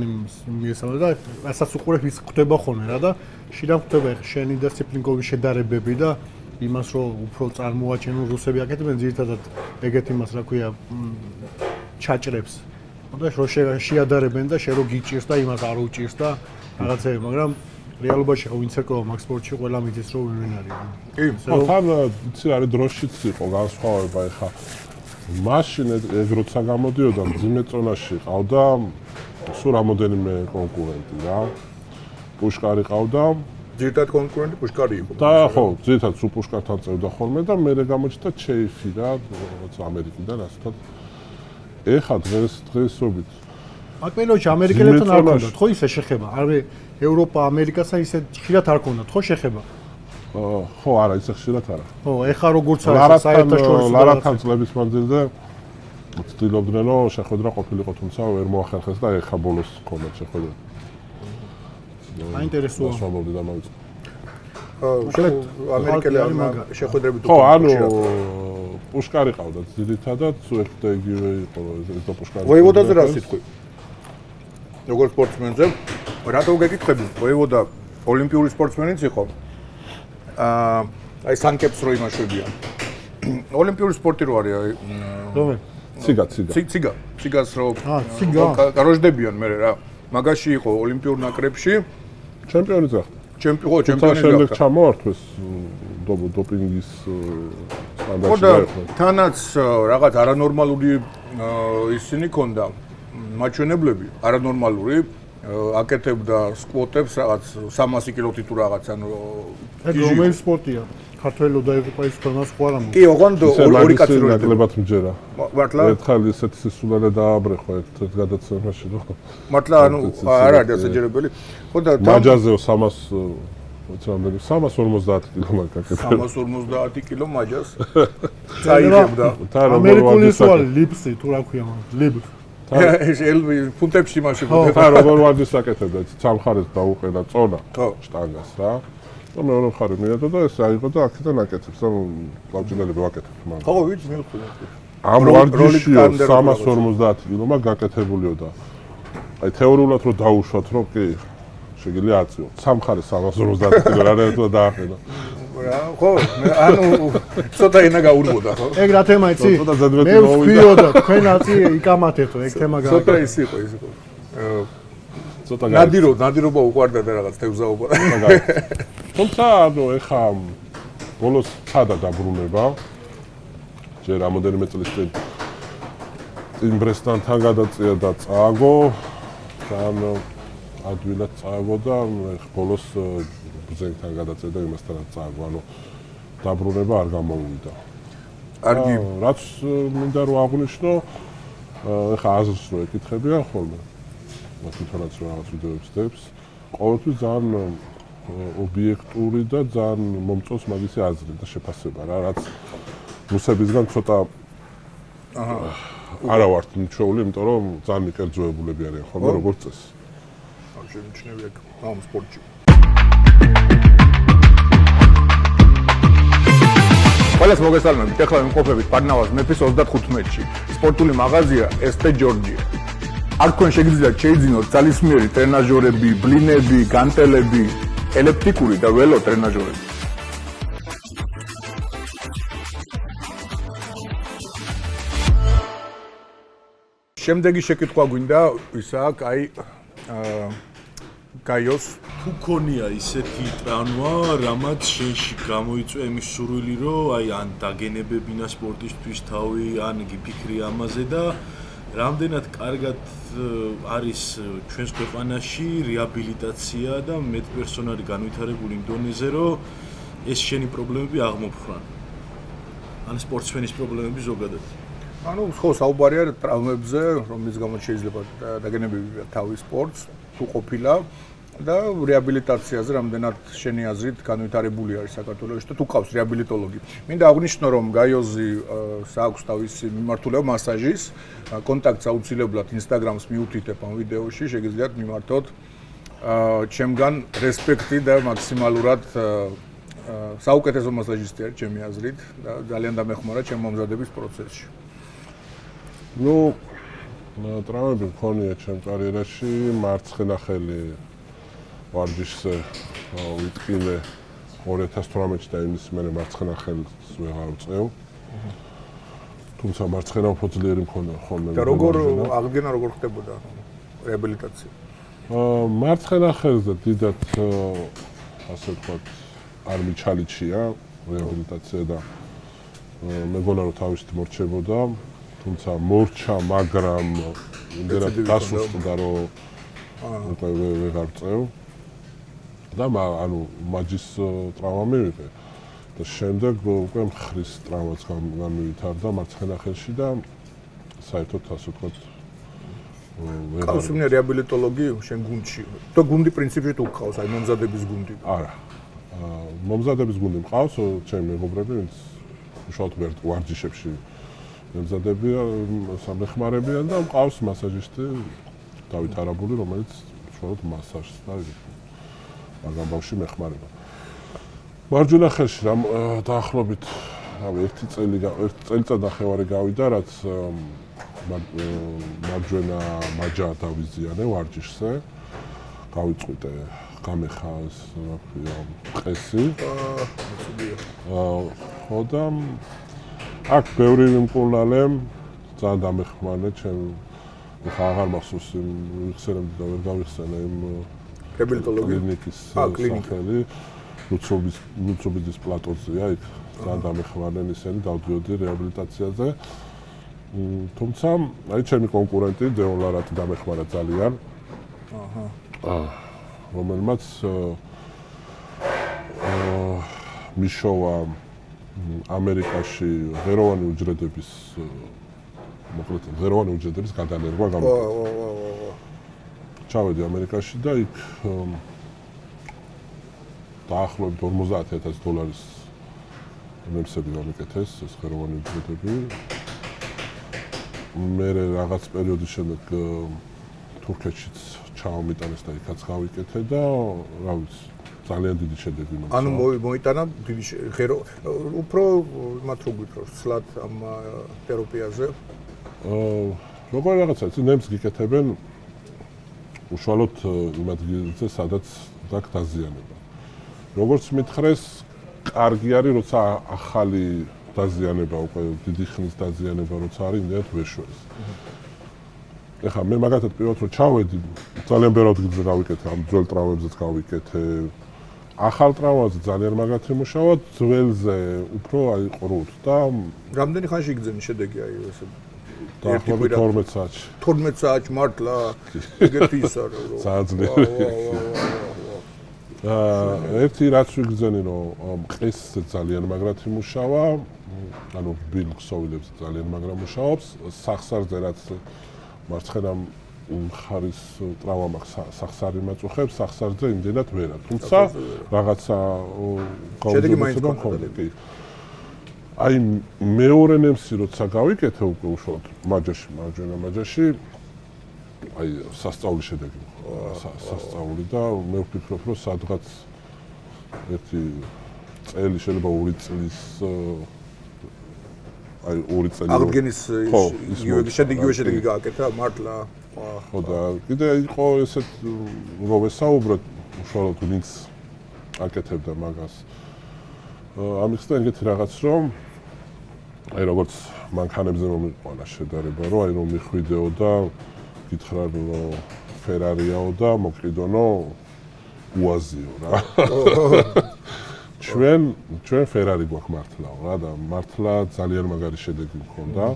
მიესალმე და რასაც უყურებ ის ხდება ხოლმე რა და შიდა ხდება შენი და სიფლინკოვის შედარებები და იმას რომ უფრო წარმოაჩენონ რუსები აკეთებენ ძირითადად ეგეთ იმას რა ქვია ჩაჭრებს. და რო შეადარებენ და შენ რო გიჭირს და იმას არ უჭირს და რაღაცები, მაგრამ რეალობაში ხო ვინც ეკოვა მაგ სპორტში ყველა მიდის რომ ვინ არის. კი, თან იცი არის დროშიც იყო განსხვავება ეხა. მაშინ ეგ როცა გამოდიოდა მძიმე წონაში ყავდა სულ რამოდენიმე კონკურენტი რა. პუშკარი ყავდა. ძირითადად კონკურენტი პუშკარი იყო. და ხო, ძირითადად სულ პუშკართან წევდა ხოლმე და მე გამოჩნდა ჩეიფი რა, როგორც ამერიკიდან ასეთად. ეხა დღესობით აქ პერიოდში ამერიკელებთან არ ქონდათ ხო ისე შეხება? არა ევროპა, ამერიკასა ისე ხშირად არ ქონდათ ხო შეხება? ხო, არა, ისე ხშირად არა. ხო, ეხა როგორც არის საერთაშორისო ლარათან წლების მანძილზე ვცდილობდნენ რომ შეხვედრა ყოფილიყო, თუმცა ვერ მოახერხეს და ეხა ბოლოს ქონდათ შეხვედრა. აინტერესოა. სვამობდი და მოვიწყე. ამერიკელებმა შეხვედრებით ხო, ანუ პუშკარი ყავდათ ძირითადად, სუექ და იგივე იყო ეს და პუშკარი. ვოევოდაზე რა სიტყვი? როგორც სპორტსმენზე, რატო გეკითხები? ვოევოდა ოლიმპიური სპორტსმენიც იყო. აი სანკეპს რო იმაშვებიან. ოლიმპიური სპორტი რო არის, აი რომელი? ციგას რო გაროჟდებიან მე რა. მაგაში იყო ოლიმპიურ ნაკრებში ჩემპიონი ძახ. ჩემპიონი შემდეგ ჩამოართვეს დოპინგის სტანდარტში. თანაც რაღაც არანორმალური ისინი ქონდა მაჩვენებლები, არანორმალური აკეთებდა სკვოტებს რაღაც 300 კილოთი თუ რაღაც ანუ ეგ რომელი სპორტია? ქართველო და ევროპაის ქვეყანას ხო არ ამბობ? კი, ოღონდ ორი კაცი რო ნაკლებად მჯერა. მართლა? ერთხელ ესეთი სისულელე დააბრეხვა ერთ გადაცემაში რომ. მართლა ანუ არ არის ასაჯერებელი. ხო და მაჯაზეო 350 კილო მაგაკეთე. 350 კილო მაჯას. წაიღებდა. ამერიკული სვალი ლიფსი თუ რა ქვია მაგ ლიფს. ეს ელვი ფუნტებში მაშინ ხა როგორ ვარდის აკეთებდა სამხარეს დაუყედა წონა შტანგას რა და მეორე მხარე მიედა და ეს აიღო და აქედან აკეთებს და კლავჭინელები ვაკეთებ მაგრამ ხო ვიცი მივხვდი ამ ვარჯიშიო 350 კილომა გაკეთებულიო და აი თეორიულად რო დაუშვათ რომ კი შეგიძლია აწიო სამხარეს 350 კილო რა ერთად დააყენა ხო ანუ ცოტა ენა გაურბოდა ხო ეგ რა თემა იცი მე ვხვიოდა თქვენ აწი იკამათეთო ეგ თემა გააკეთა ცოტა ის იყო ცოტა ნადირობა უყვარდა და რაღაც თევზაობა თუმცა ანუ ეხა ბოლოს ცადა დაბრუნება ჯერ რამოდენიმე წლის წინ იმბრესთან გადაწია და წააგო თან ადვილად წააგო და ბოლოს ბრძენთან გადაწია და იმასთანაც წააგო ანუ დაბრუნება არ გამოუვიდა კარგი რაც მინდა რომ აღვნიშნო ეხა აზრს რო ეკითხებიან ხოლმე თვითონაც რაღაც ვიდეოებს დებს ყოველთვის ძალიან ობიექტური და ძალიან მომწონს მაგისი აზრი და შეფასება რა რაც რუსებისგან ცოტა არა ვართ მიჩვეული იმიტომ რომ ძალიან მიკერძოებულები არიან ხოლმე როგორც წესი შემჩნევია ამ სპორტში ყველას მოგესალმებით ახლა ვიმყოფებით პარნავას მეფის 35-ში სპორტული მაღაზია ST ჯორჯია აქ თქვენ შეგიძლიათ შეიძინოთ ძალისმიერი ტრენაჟორები, ბლინები, განტელები, ელიფტიკური და ველო ტრენაჟორები. შემდეგი შეკითხვა გვინდა ისა კაი გაიოს თუ ქონია ისეთი ტრანვა, რამაც შენში გამოიწვია იმის სურვილი, რომ აი ან დაგენებებინა სპორტისთვის თავი, ან იგი ფიქრი ამაზე და რამდენად კარგად არის ჩვენს ქვეყანაში რეაბილიტაცია და მეტპერსონალი განვითარებული იმ დონეზე, რომ ეს შენი პრობლემები აღმოფხრან. ან სპორტსმენის პრობლემები ზოგადად. ანუ ხო საუბარია ტრავმებზე, რომლის გამოც შეიძლება დაგენებებია თავის სპორტს, თუ ყოფილა და რეაბილიტაციაზე რამდენად შენი აზრით განვითარებული არის საქართველოში და თუ ყავს რეაბილიტოლოგი. მინდა აღვნიშნო რომ გაიოზი საქვს თავისი მიმართულება მასაჟის, კონტაქტს აუცილებლად Instagram-ს მიუთითებ ამ ვიდეოში, შეგიძლიათ მიმართოთ ჩემგან რესპექტი და მაქსიმალურად საუკეთესო მასაჟისტი არის ჩემი აზრით და ძალიან დამეხმარა ჩემ მომზადების პროცესში. ნუ ტრამები მქონია ჩემ კარიერაში მარცხენა ხელი ვარჯიშზე ვიტყინე 2018 და იმის მერე მარცხენა ხელს ვეღარ ვწევ. თუმცა მარცხენა უფრო ძლიერი მქონდა ხოლმე. და როგორ აღდგენა როგორ ხდებოდა რეაბილიტაცია? მარცხენა ხელზე დიდად ასე ვთქვათ არ მიჩალიჩია რეაბილიტაცია და მეგონა რომ თავისით მორჩებოდა, თუმცა მორჩა, მაგრამ იმდენად დასუსტდა რომ უკვე ვეღარ ვწევ. და ანუ მაჯის ტრავმა მივიღე და შემდეგ უკვე მხრის ტრავმაც განვითარდა მარცხენა ხელში და საერთოდ ასე ვთქვათ ყავს მე რეაბილიტოლოგი შენ გუნდში და გუნდი პრინციპში თუ ყავს აი მომზადების გუნდი არა მომზადების გუნდი მყავს ჩემი მეგობრები ვინც უშუალოდ ვარჯიშებში მომზადებია სამეხმარებიან და მყავს მასაჟისტი დავით არაბული რომელიც უშუალოდ მასაჟს და მაგრამ ბავშვი მეხმარება. მარჯვენა ხელში რა დაახლოებით ერთი წელიწადნახევარი გავიდა, რაც მარჯვენა მაჯა დავიზიანე ვარჯიშზე. გავიწყვიტე გამეხა ეს რა ქვია ყესი. ხო და აქ ბევრი მიმკურნალე ძალიან დამეხმარე ჩემ ხა აღარ მახსოვს ვიხსენებდი და ვერ გავიხსენე იმ რეაბილიტოლოგიის საქმელი ლუცობიძის პლატოზეა იქ ძალიან დამეხმარნენ ისინი დავდიოდი რეაბილიტაციაზე თუმცა აი ჩემი კონკურენტი დეოლარატი დამეხმარა ძალიან რომელმაც მიშოვა ამერიკაში ღეროვანი უჯრედების მოკლედ ღეროვანი უჯრედების გადანერგვა გამო ჩავედი ამერიკაში და იქ დაახლოებით $50,000 მემსები გამიკეთეს ეს ღეროვანი უჯრედები. მე რაღაც პერიოდის შემდეგ თურქეთშიც ჩავმიტანეს და იქაც გავიკეთე და რა ვიცი ძალიან დიდი შედეგი მომცა. ანუ მოიტანა დიდი უფრო მათ რო გითხრათ სლად ამ თერაპიაზე? როგორ რაღაცა ნემს გიკეთებენ უშუალოდ იმ ადგილზე, სადაც დაკ დაზიანება. როგორც მითხრეს, კარგი არის, როცა ახალი დაზიანება, უკვე დიდი ხნის დაზიანება როცა არის, იმდენად ვეშვეს. ეხლა მე მაგათად პირველად რომ ჩავედი, ძალიან ბევრ ადგილზე გავიკეთე, ამ ძველ ტრავმებზეც გავიკეთე. ახალ ტრავმაზე ძალიან მაგათ იმუშავა, ძველზე უფრო აი ყრუთ და რამდენი ხანში იგრძენი შედეგი აი ესე დაახლოებით 12 საათში. 12 საათში მართლა ეგეთი ის არის რომ საძლიერი. ერთი რაც ვიგრძენი რომ ყესზე ძალიან მაგრად იმუშავა, ანუ ბილქსოვილებს ძალიან მაგრად მუშაობს, სახსარზე რაც მარცხენა მხარის ტრავმა მაქვს სახსარი მაწუხებს, სახსარზე იმდენად ვერა. თუმცა რაღაცა გაუძლებლობა მქონდა. აი მეორე ნემსი როცა გავიკეთე უკვე უშუალოდ მაჯაში, მარჯვენა მაჯაში, აი სასწაული შედეგი სასწაული და მე ვფიქრობ რომ სადღაც ერთი წელი შეიძლება 2 წლის აი 2 წელი აღდგენის შედეგი გააკეთა მართლა ხო და კიდე იყო ესეთ რომ ვესაუბროთ უშუალოდ ვინც აკეთებდა მაგას ამის და ეგეთი რაღაც რომ აი როგორც მანქანებზე მომიყვანა შედარება რომ აი რომ მიხვიდეო და გითხრა რომ ფერარიაო და მოკლიდონო უაზიო რა ჩვენ ფერარი გვაქვს მართლაო რა და მართლა ძალიან მაგარი შედეგი მქონდა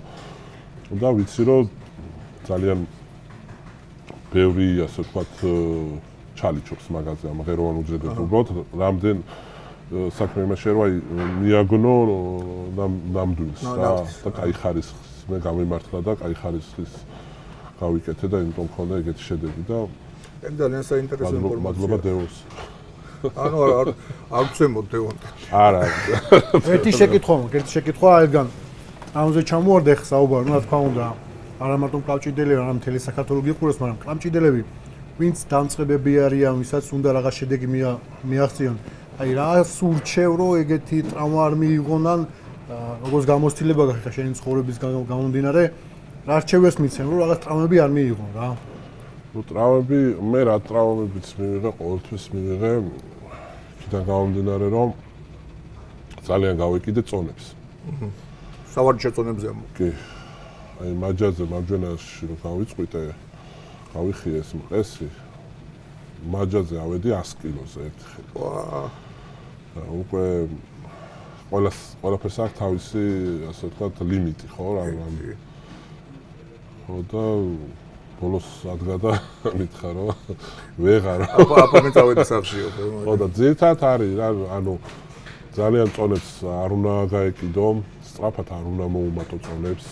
და ვიცი რომ ძალიან ბევრი ასე ვთქვათ ჩალიჩობს მაგაზე ამ ღეროვან უჯრედებს უბრალოდ რამდენ საქმე იმაშია რომ აი მიაგნო ნამდვილს და კაი ხარისხის მე გამიმართლა და კაი ხარისხის გავიკეთე და იმიტომ მქონდა ეგეთი შედეგი და ეგ ძალიან საინტერესო ინფორმაცია. მადლობა დევოს. ანუ არ ვცემოთ დევონ. არა. ერთი შეკითხვა აიგან. ამაზე ჩამოვარდა ხა საუბარი, რა თქმა უნდა. არა მარტო კლავჭიდელები, არამედ მთელი საქართველოს გიყურებს, მაგრამ კლავჭიდელები ვინც დამწყებები არიან, ვისაც უნდა რაღაც შედეგი მიაღწიონ. აი რა სურჩევ რომ ეგეთი ტრავმა არ მიიღონან, როგორც გამოცდილება ხა შენი ცხოვრების გამომდინარე, რა რჩევებს მიცემ რომ რაღაც ტრავმები არ მიიღონ რა. ნუ ტრავმები, მე რა ტრავმებიც მივიღე, ყოველთვის მივიღე იქიდან გამომდინარე, რომ ძალიან გავეკიდე წონებს. სავარჯიშო წონებზე ამ. კი. აი მაჯაზე მარჯვენაში რომ გავიწყვიტე, გავიხიე ეს მყესი. მაჯაზე ავედი 100 კილოზე ერთხელ. და უკვე ყველაფერს აქვს თავისი, ასე ვთქვათ, ლიმიტი, ხო, რა. ხო და ბოლოს ადგა და მითხა რომ ვეღარ. აბა მე წავედი სახლშიო. ხო და ძირთად არის რა, ანუ ძალიან წონებს არ უნდა გაეკიდო, სწრაფად არ უნდა მოუმატო წონებს.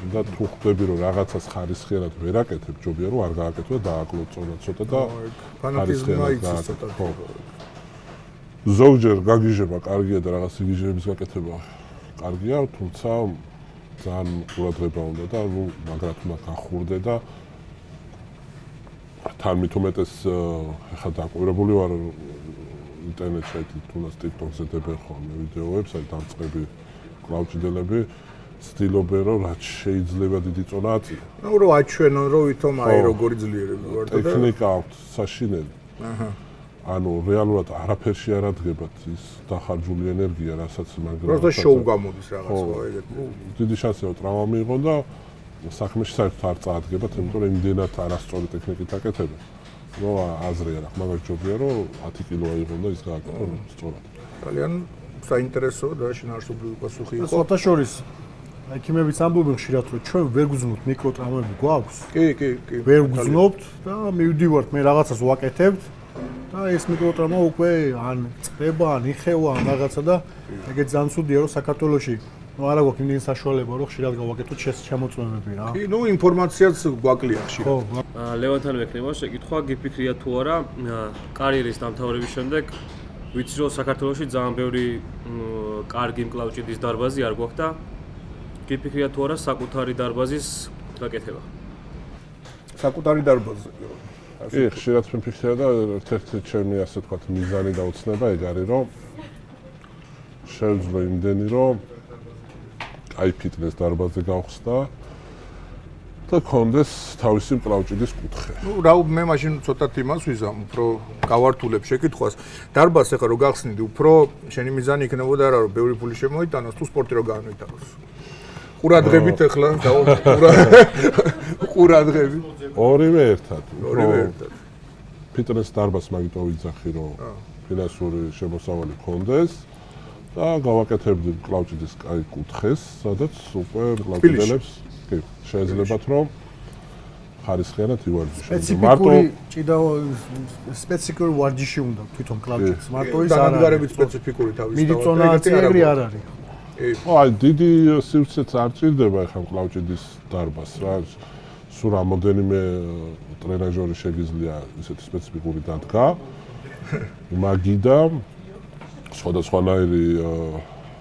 და თუ ხვდები რომ რაღაცას ხარისხიანად ვერ აკეთებ, ჯობია რომ არ გააკეთო და დააკლო წონა ცოტა და ფანატიზმი იცის ცოტა. ზოგჯერ გაგიჟება კარგია და რაღაც იგიჟების გაკეთება კარგია, თუმცა ძალიან ყურადღება უნდა და ნუ მაგრად უნდა გახურდე და თან მით უმეტეს ეხლა დაკვირებული ვარ ინტერნეტში თუნდაც TikTok-ზე დებენ ხოლმე ვიდეოებს, აი დამწყები კლავჭიდელები ცდილობენ რომ რაც შეიძლება დიდი წონა აწიო. ნუ რომ აჩვენონ რომ ვითომ აი როგორი ძლიერები ვარ და ტექნიკა აქვს საშინელი. ანუ რეალურად არაფერში არ ადგებათ ის დახარჯული ენერგია, რასაც მაგრამ просто შოუ გამოდის რაღაც ხო ეგეთ. დიდი შანსია რომ ტრავმა მიიღო და საქმეში საერთოდ არ წაადგებათ, იმიტომ რომ იმდენად არასწორი ტექნიკით აკეთებენ. ნუ აზრი არ აქვს, მაგრამ ჯობია რომ 10 კილო აიღონ და ის გააკეთო სწორად. ძალიან საინტერესოა და შინაარსობრივი პასუხი იყო. სხვათა შორის ექიმებიც ამბობენ ხშირად რომ ჩვენ ვერ გვგზნობთ მიკროტრამები გვაქვს. კი. ვერ გვგზნობთ და მივდივართ მე რაღაცას ვაკეთებთ და ეს მიკროტრამა უკვე ან წდება, ან იხევა, ან რაღაცა და ეგეც ძალიან ცუდია რომ საქართველოში ნუ არა გვაქვს იმდენი საშუალება რომ ხშირად გავაკეთოთ შემოწმებები რა. კი, ნუ ინფორმაციაც გვაკლია ხშირად. ხო. ლევანთან მექნება შეკითხვა, გიფიქრია თუ არა კარიერის დამთავრების შემდეგ ვიცი რომ საქართველოში ძალიან ბევრი კარგი მკლავჭიდის დარბაზი არ გვაქვს და გიფიქრია თუ არა საკუთარი დარბაზის გაკეთება. საკუთარი დარბაზი. კი, ხშირად მიფიქრია და ერთ-ერთი ჩემი ასე ვთქვათ მიზანი და უცნება ეგ არის რომ შევძლო იმდენი რომ აი ფიტნეს დარბაზი გავხსნა და კონდეს თავისი მკლავჭიდის კუთხე. ნუ რა მე მაშინ ცოტათ იმას ვიზამ, უფრო გავართულებ შეკითხვას. დარბაზს ახლა რო გახსნიდი, უფრო შენი მიზანი იქნებოდა რა რომ ბევრი ფული შემოიტანოს, თუ სპორტი რო განვითაროს. ყურადღებით ახლა ყურადღებით. ორივე ერთად. ფიტნეს დარბაზს მაგითო ვიძახი რომ ფინანსური შემოსავალი გქონდეს და გავაკეთებდი მკლავჭიდის კაი კუთხეს, სადაც უკვე მკლავჭიდელებს კი შეიძლებათ რომ ხარისხიანად ივარჯიშონ. სპეციფიკური ვარჯიში უნდა თვითონ მკლავჭიდს. მარტო ის არ არის. დანადგარებით სპეციფიკური თავის მედიცინაში ეგრე არ არის. აი დიდი სივრცეც არ ჭირდება ახლა მკლავჭიდის დარბაზს რა. სულ რამოდენიმე ტრენაჟორი შეგიძლია ისეთი სპეციფიკური დადგა. მაგიდა სხვადასხვანაირი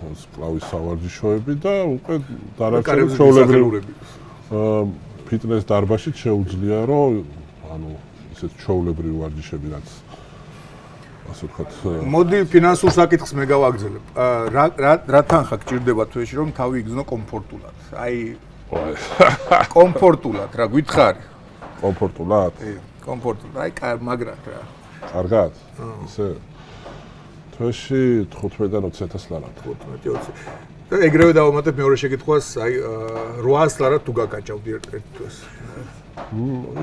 მკლავის სავარჯიშოები და უკვე დანარჩენი ჩვეულებრივი ფიტნეს დარბაზში შეუძლია რომ ანუ ისეთ ჩვეულებრივი ვარჯიშები რაც ასე ვთქვათ მოდი ფინანსურ საკითხს მე გავაგრძელებ. რა თანხა გჭირდება თვეში რომ თავი იგზნო კომფორტულად? აი კომფორტულად რა გითხარი? კომფორტულად? კი, კომფორტულად. აი მაგრად რა. კარგად? ისე თვეში 15-დან 20,000 ლარად. 15-20. და ეგრევე დავამატებ მეორე შეკითხვას, აი 800 ლარად თუ გაკაჭავდი ერთ თვეს.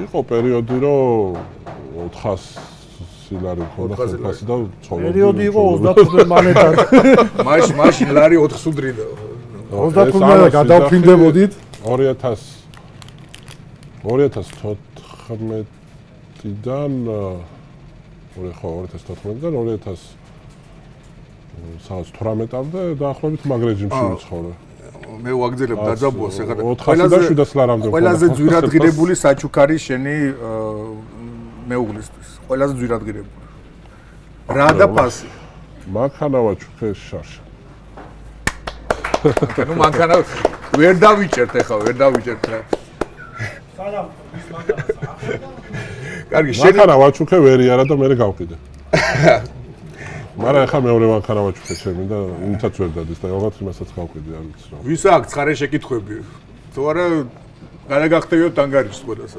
იყო პერიოდი რომ 400 ლარი მქონდა ხელფასი და ცხოვრობდი. პერიოდი იყო 35 მონეტად. მაშინ ლარი 4 სუდრიდა. 35 მონეტა გადავფინდებოდით 2014-დან 2018-დან დაახლოებით მაგ რეჟიმში ვიცხოვრე. მე ვაგრძელებ დაძაბულს ეხლა. 400-700 ლარამდე. ყველაზე ძვირადღირებული საჩუქარი შენი მეუღლისთვის. ყველაზე ძვირადღირებული. რა და ფასი? მანქანა ვაჩუქე შარშა. ნუ მანქანა ვერ დავიჭერთ ეხლა, ვერ დავიჭერთ რა. სანამ ის მანქანას კარგი, მანქანა ვაჩუქე ვერი არა და მე გავყიდე. მაგრამ ეხლა მეორე მანქანა ვაჩუქე ჩემი და იმითაც ვერ დადის და რაღაც იმასაც გავყიდე, არ ვიცი რა. ვის აქვს ხარე შეკითხვები? თუ არა გადაგახტევიოთ ანგარიშს ყველასა.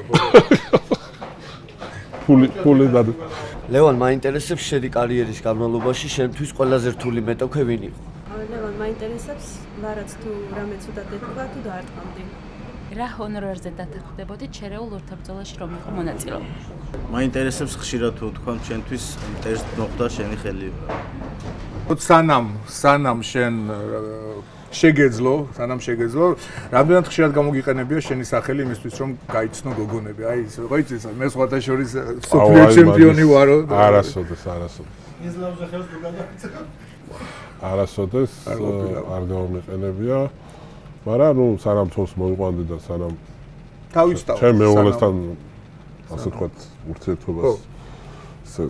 ფული და ლევან, მაინტერესებს შენი კარიერის განმავლობაში შენთვის ყველაზე რთული მეტოქე ვინ იყო? ლევან, მაინტერესებს ვარაც თუ რამე ცუდად ეთქვა თუ დაარტყამდი. რა ჰონორარზე დათანხმდებოდით შერეულ ურთაბრძოლაში რომ იყო მონაწილე? მაინტერესებს ხშირად თუ თქვა ჩვენთვის ტესტ მოხდა შენი ხელი. სანამ შენ შეგეძლო, რამდენად ხშირად გამოგიყენებია შენი სახელი იმისთვის რომ გაიცნო გოგონები. აი ეს ხო იცის, მე სხვათა შორის სოფლიო ჩემპიონი ვარო. არასოდეს. არასოდეს არ გამომიყენებია. მაგრამ ნუ სანამ თავს მოიყვანდი და სანამ თავისთავად ჩემ მეუღლესთან ასე ვთქვათ ურთიერთობას ესე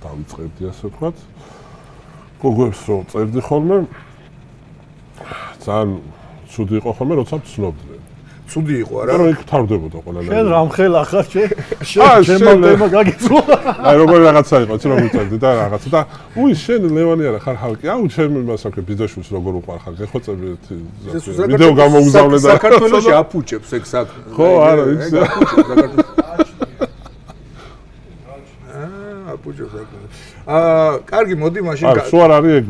დავიწყებდი ასე ვთქვათ გოგოებს რო წერდი ხოლმე ძალიან ცუდი იყო ხოლმე როცა ვცნობდნენ ცუდი იყო არა რომ იქ თავდებოდა ყველანაირი შენ რამხელ ახლა შენ თემა გაგიწვა აი როგორ რაღაცა იყო ცოტა ვიწერდი და რაღაცა და უი შენ ლევანი არა ხარ ხალკი აუ ჩემ იმასაკე ბიძაშვილს როგორ უყარხარ გეხოცები ერთი ვიდეო გამოგზავნე და საქართველოში აფუჭებს ეგ საქმე ხო არა იქ აფუჭებს კარგი მოდი მაშინ არა სულ არ არის ეგ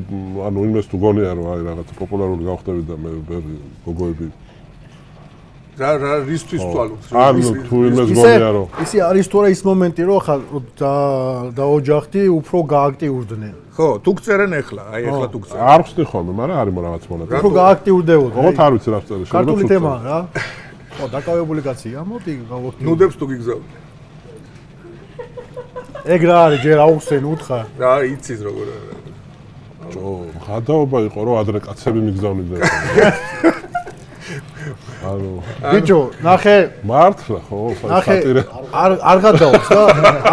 ანუ იმეს თუ გონია რომ აი რაღაცა პოპულარული გავხდები და მე გოგოები რა რისთვის თვალობთ? ანუ თუ იმეს გონია რომ ისი არის თუ არა ის მომენტი რომ ხა და ოჯახი უფრო გააქტიურდნენ. ხო, თუ გწერენ ახლა, აი ახლა თუ გწერენ. არ ხსნი ხოლმე, მაგრამ არის რაღაც მონატარი. უფრო გააქტიურდებოდ. ოღონდ არ ვიცი რა ვწერე, შეიძლება ქართული თემაა რა. ხო, დაკავებული კაცია, მოდი გავხდი. ნუდებს თუ გიგზავნე. ეგ რა არის, ჯერ აუხსენ უთხრა. რა იცის როგორ არა. ჯო, ხადაობა იყო რომ ადრე კაცები მიგზავნიდნენ. ანუ ბიჭო, ნახე მართლა ხო, სატირე. არ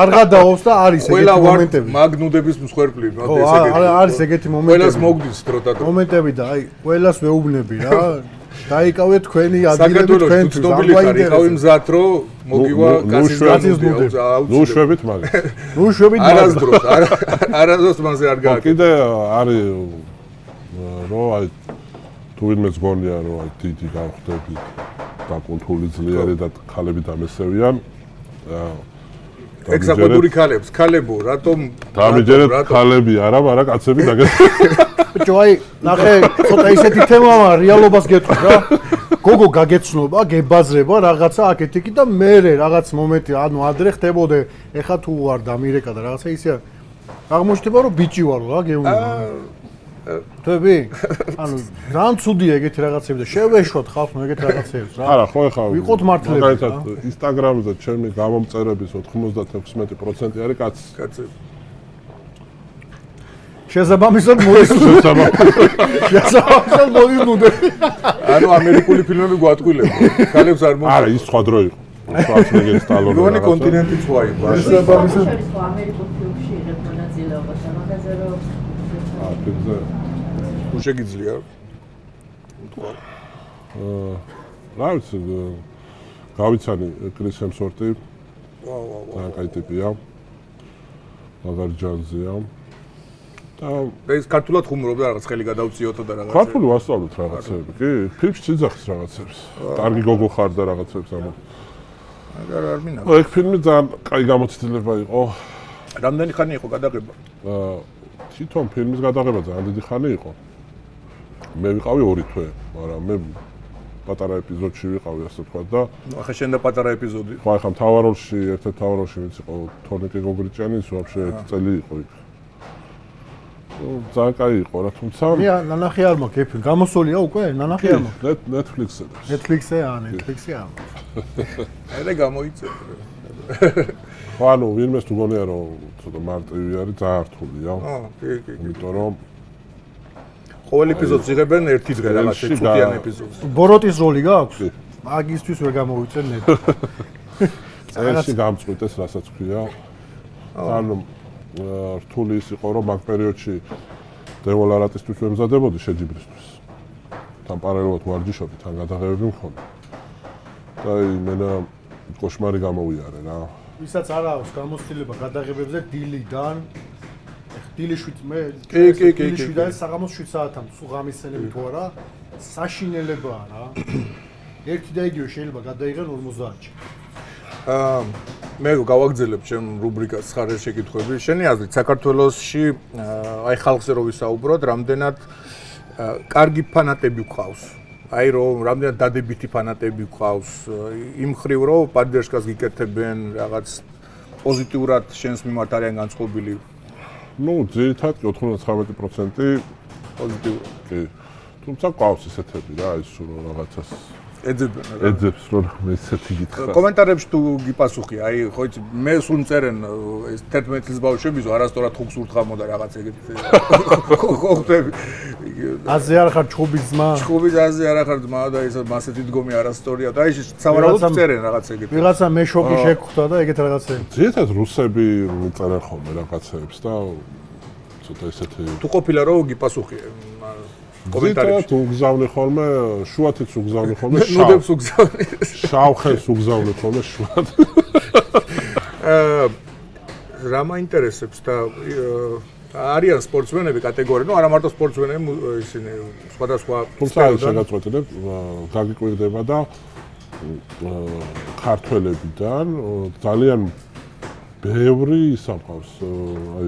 გადაობს და არის ეგეთი მომენტები. მაგ ნუდების მსხვერპლი, ხო, არის ეგეთი მომენტები. ყველას მოგდის დროდადრო. მომენტები და აი, ყველას ვეუბნები რა. დაიკავე თქვენი ადგილები თქვენთვის. ცნობილი ხარ, იყავი მზად რომ მოგივა კაცის ნუდები. ნუ შვებით მაგას. ნუ შვებით მაგას. არასდროს მასე არ გააკეთე. კიდე არის რომ აი თუ ვინმეს გონია რომ აი დიდი გავხდები და კულტურული ძლიერი და ქალები დამესევიან ეგ საფუძველი ქალებო რატომ დამიჯერეთ ქალები არა მაგრამ კაცები დაგესწრებით ბიჭო აი ნახე ცოტა ისეთი თემაა რეალობას გეტყვი რა გოგო გაგეცნობა გებაზრება რაღაცა აქეთ იქით და მე რაღაც მომენტი ანუ ადრე ხდებოდა ეხა თუ არ დამირეკა და რაღაცა ისე აღმოჩნდება რომ ბიჭი ვარ რა გეუბნება თვები? ანუ ძალიან ცუდია ეგეთი რაღაცები და შევეშვათ ხალხს ეგეთი რაღაცებს რა. არა, ხო ეხლა ვიყოთ მართლები. მაგალითად Instagram-ზე ჩემი გამომწერების 96% არის კაცები. შესაბამისად მოდის ნუდები. ანუ ამერიკული ფილმები გვატყვილებდა. ქალებს არ მოდის. არა, ის სხვა დრო იყო. შვარცენეგერი სტალონი. რონი კონტინენტი სხვა იყო. შესაბამისად ამერიკულ ფილმში იღებ მონაწილეობას და მაგაზე რომ ფილმზე თუ შეგიძლია თქვა რა ვიცი გავიცანი კრის ჰემსვორთი ძალიან კაი ტიპია მაგარ ჯანზია და ეს ქართულად ხუმრობდა რაღაც ხელი გადავწიოთო და რაღაცა ქართული ვასწავლოთ რაღაცები კი ფილმში ძახის რაღაცებს კარგი გოგო ხარ და რაღაცებს ამო არ მინდა ეგ ფილმი ძალიან კაი გამოცდილება იყო რამდენი ხანი იყო გადაღება თვითონ ფილმის გადაღება ძალიან დიდი ხანი იყო. მე ვიყავი 2 თვე, მაგრამ მე პატარა ეპიზოდში ვიყავი, ასე ვთქვათ და ახლა შენ და პატარა ეპიზოდი. ხო, ახლა მთავარ როლში, ერთ-ერთ მთავარ როლში ვინც იყო თორნიკე გოგრიჭიანი, ის ვაფშე 1 წელი იყო იქ. ძალიან კაი იყო რა, თუმცა მე ნანახი არ მაქვს ეს ფილმი. გამოსულია უკვე? ნანახი არ მაქვს. Netflix-ზე. Netflix-ზე აა, Netflix-ზე აა. აი გამოიწე. ხო, ანუ ვინმეს თუ გონია რომ ცოტა მარტივი არის, ძალიან რთულია. კი. იმიტომ რომ ყოველ ეპიზოდს იღებენ ერთი დღე რაღაც წუთიან ეპიზოდს. ბოროტის როლი გაქვს? მაგისთვის ვერ გამოვიწენ ნეტ. წელში გამწყვიტეს, რასაც ქვია. ანუ რთული ის იყო, რომ მაგ პერიოდში დევოლარატისთვის ვემზადებოდი შეჯიბრისთვის. თან პარალელურად ვარჯიშობდი, თან გადაღებები მქონდა. და იმენა კოშმარი გამოვიარე რა. ვისაც არ აქვს გამოცდილება გადაღებებზე დილიდან დილიშვით მე დილიშვიდან საღამოს 7 საათამდე სულ გამისცენები თუ არა საშინელებაა რა. ერთი და იგივე შეიძლება გადაიღენ 50-ში. მე გავაგზავნებ ჩემ რუბრიკას ხარ ეს შეკითხვები. შენი აზრით საქართველოსში აი ხალხზე რო ვისაუბროთ, რამდენად კარგი ფანატები გვყავს? აი რომ რამდენად დადებითი ფანატები გვყავს? იმ ხრივ რომ პადდეშკას გიკეთებენ, რაღაც პოზიტიურად შენს მიმართ არიან განწყობილი? ნუ ძირითადად 99% პოზიტიური. კი. თუმცა გვყავს ესეთები რა, ის რომ რაღაცას ეძებენ რა. ეძებს რომ მე ესეთი გითხრა. კომენტარებში თუ გიპასუხი, აი ხო იცი, მე სულ მწერენ ეს 11 წლის ბავშვებიც არასწორად ხუქს ურთღამოდა რაღაც ეგეთი. ხო ხტები. აზე არ ხარ ჩხუბის ძმა? ჩხუბის აზე არ ხარ ძმა და ეს მასეთი დგომი არასწორია და აი სავარაუდოდ მწერენ რაღაც ეგეთი. ვიღაცა მე შოკი შეგხვდა და ეგეთ რაღაცები. ძირითადად რუსები მიწერენ ხოლმე რაღაცეებს და ცოტა ესეთი თუ ყოფილა რომ გიპასუხი კომენტარებში თუ უგზავნე ხოლმე, შუათიც უგზავნე ხოლმე, ნუდებს უგზავნე. შავხელს უგზავნე ხოლმე შუათ. რა მაინტერესებს და არიან სპორტსმენები კატეგორია, ნუ არა მარტო სპორტსმენები, ისინი სხვადასხვა თუმცა შეგაწყვეტილებ, გაგიკვირდება და ქართველებიდან ძალიან ბევრი ისახავს, აი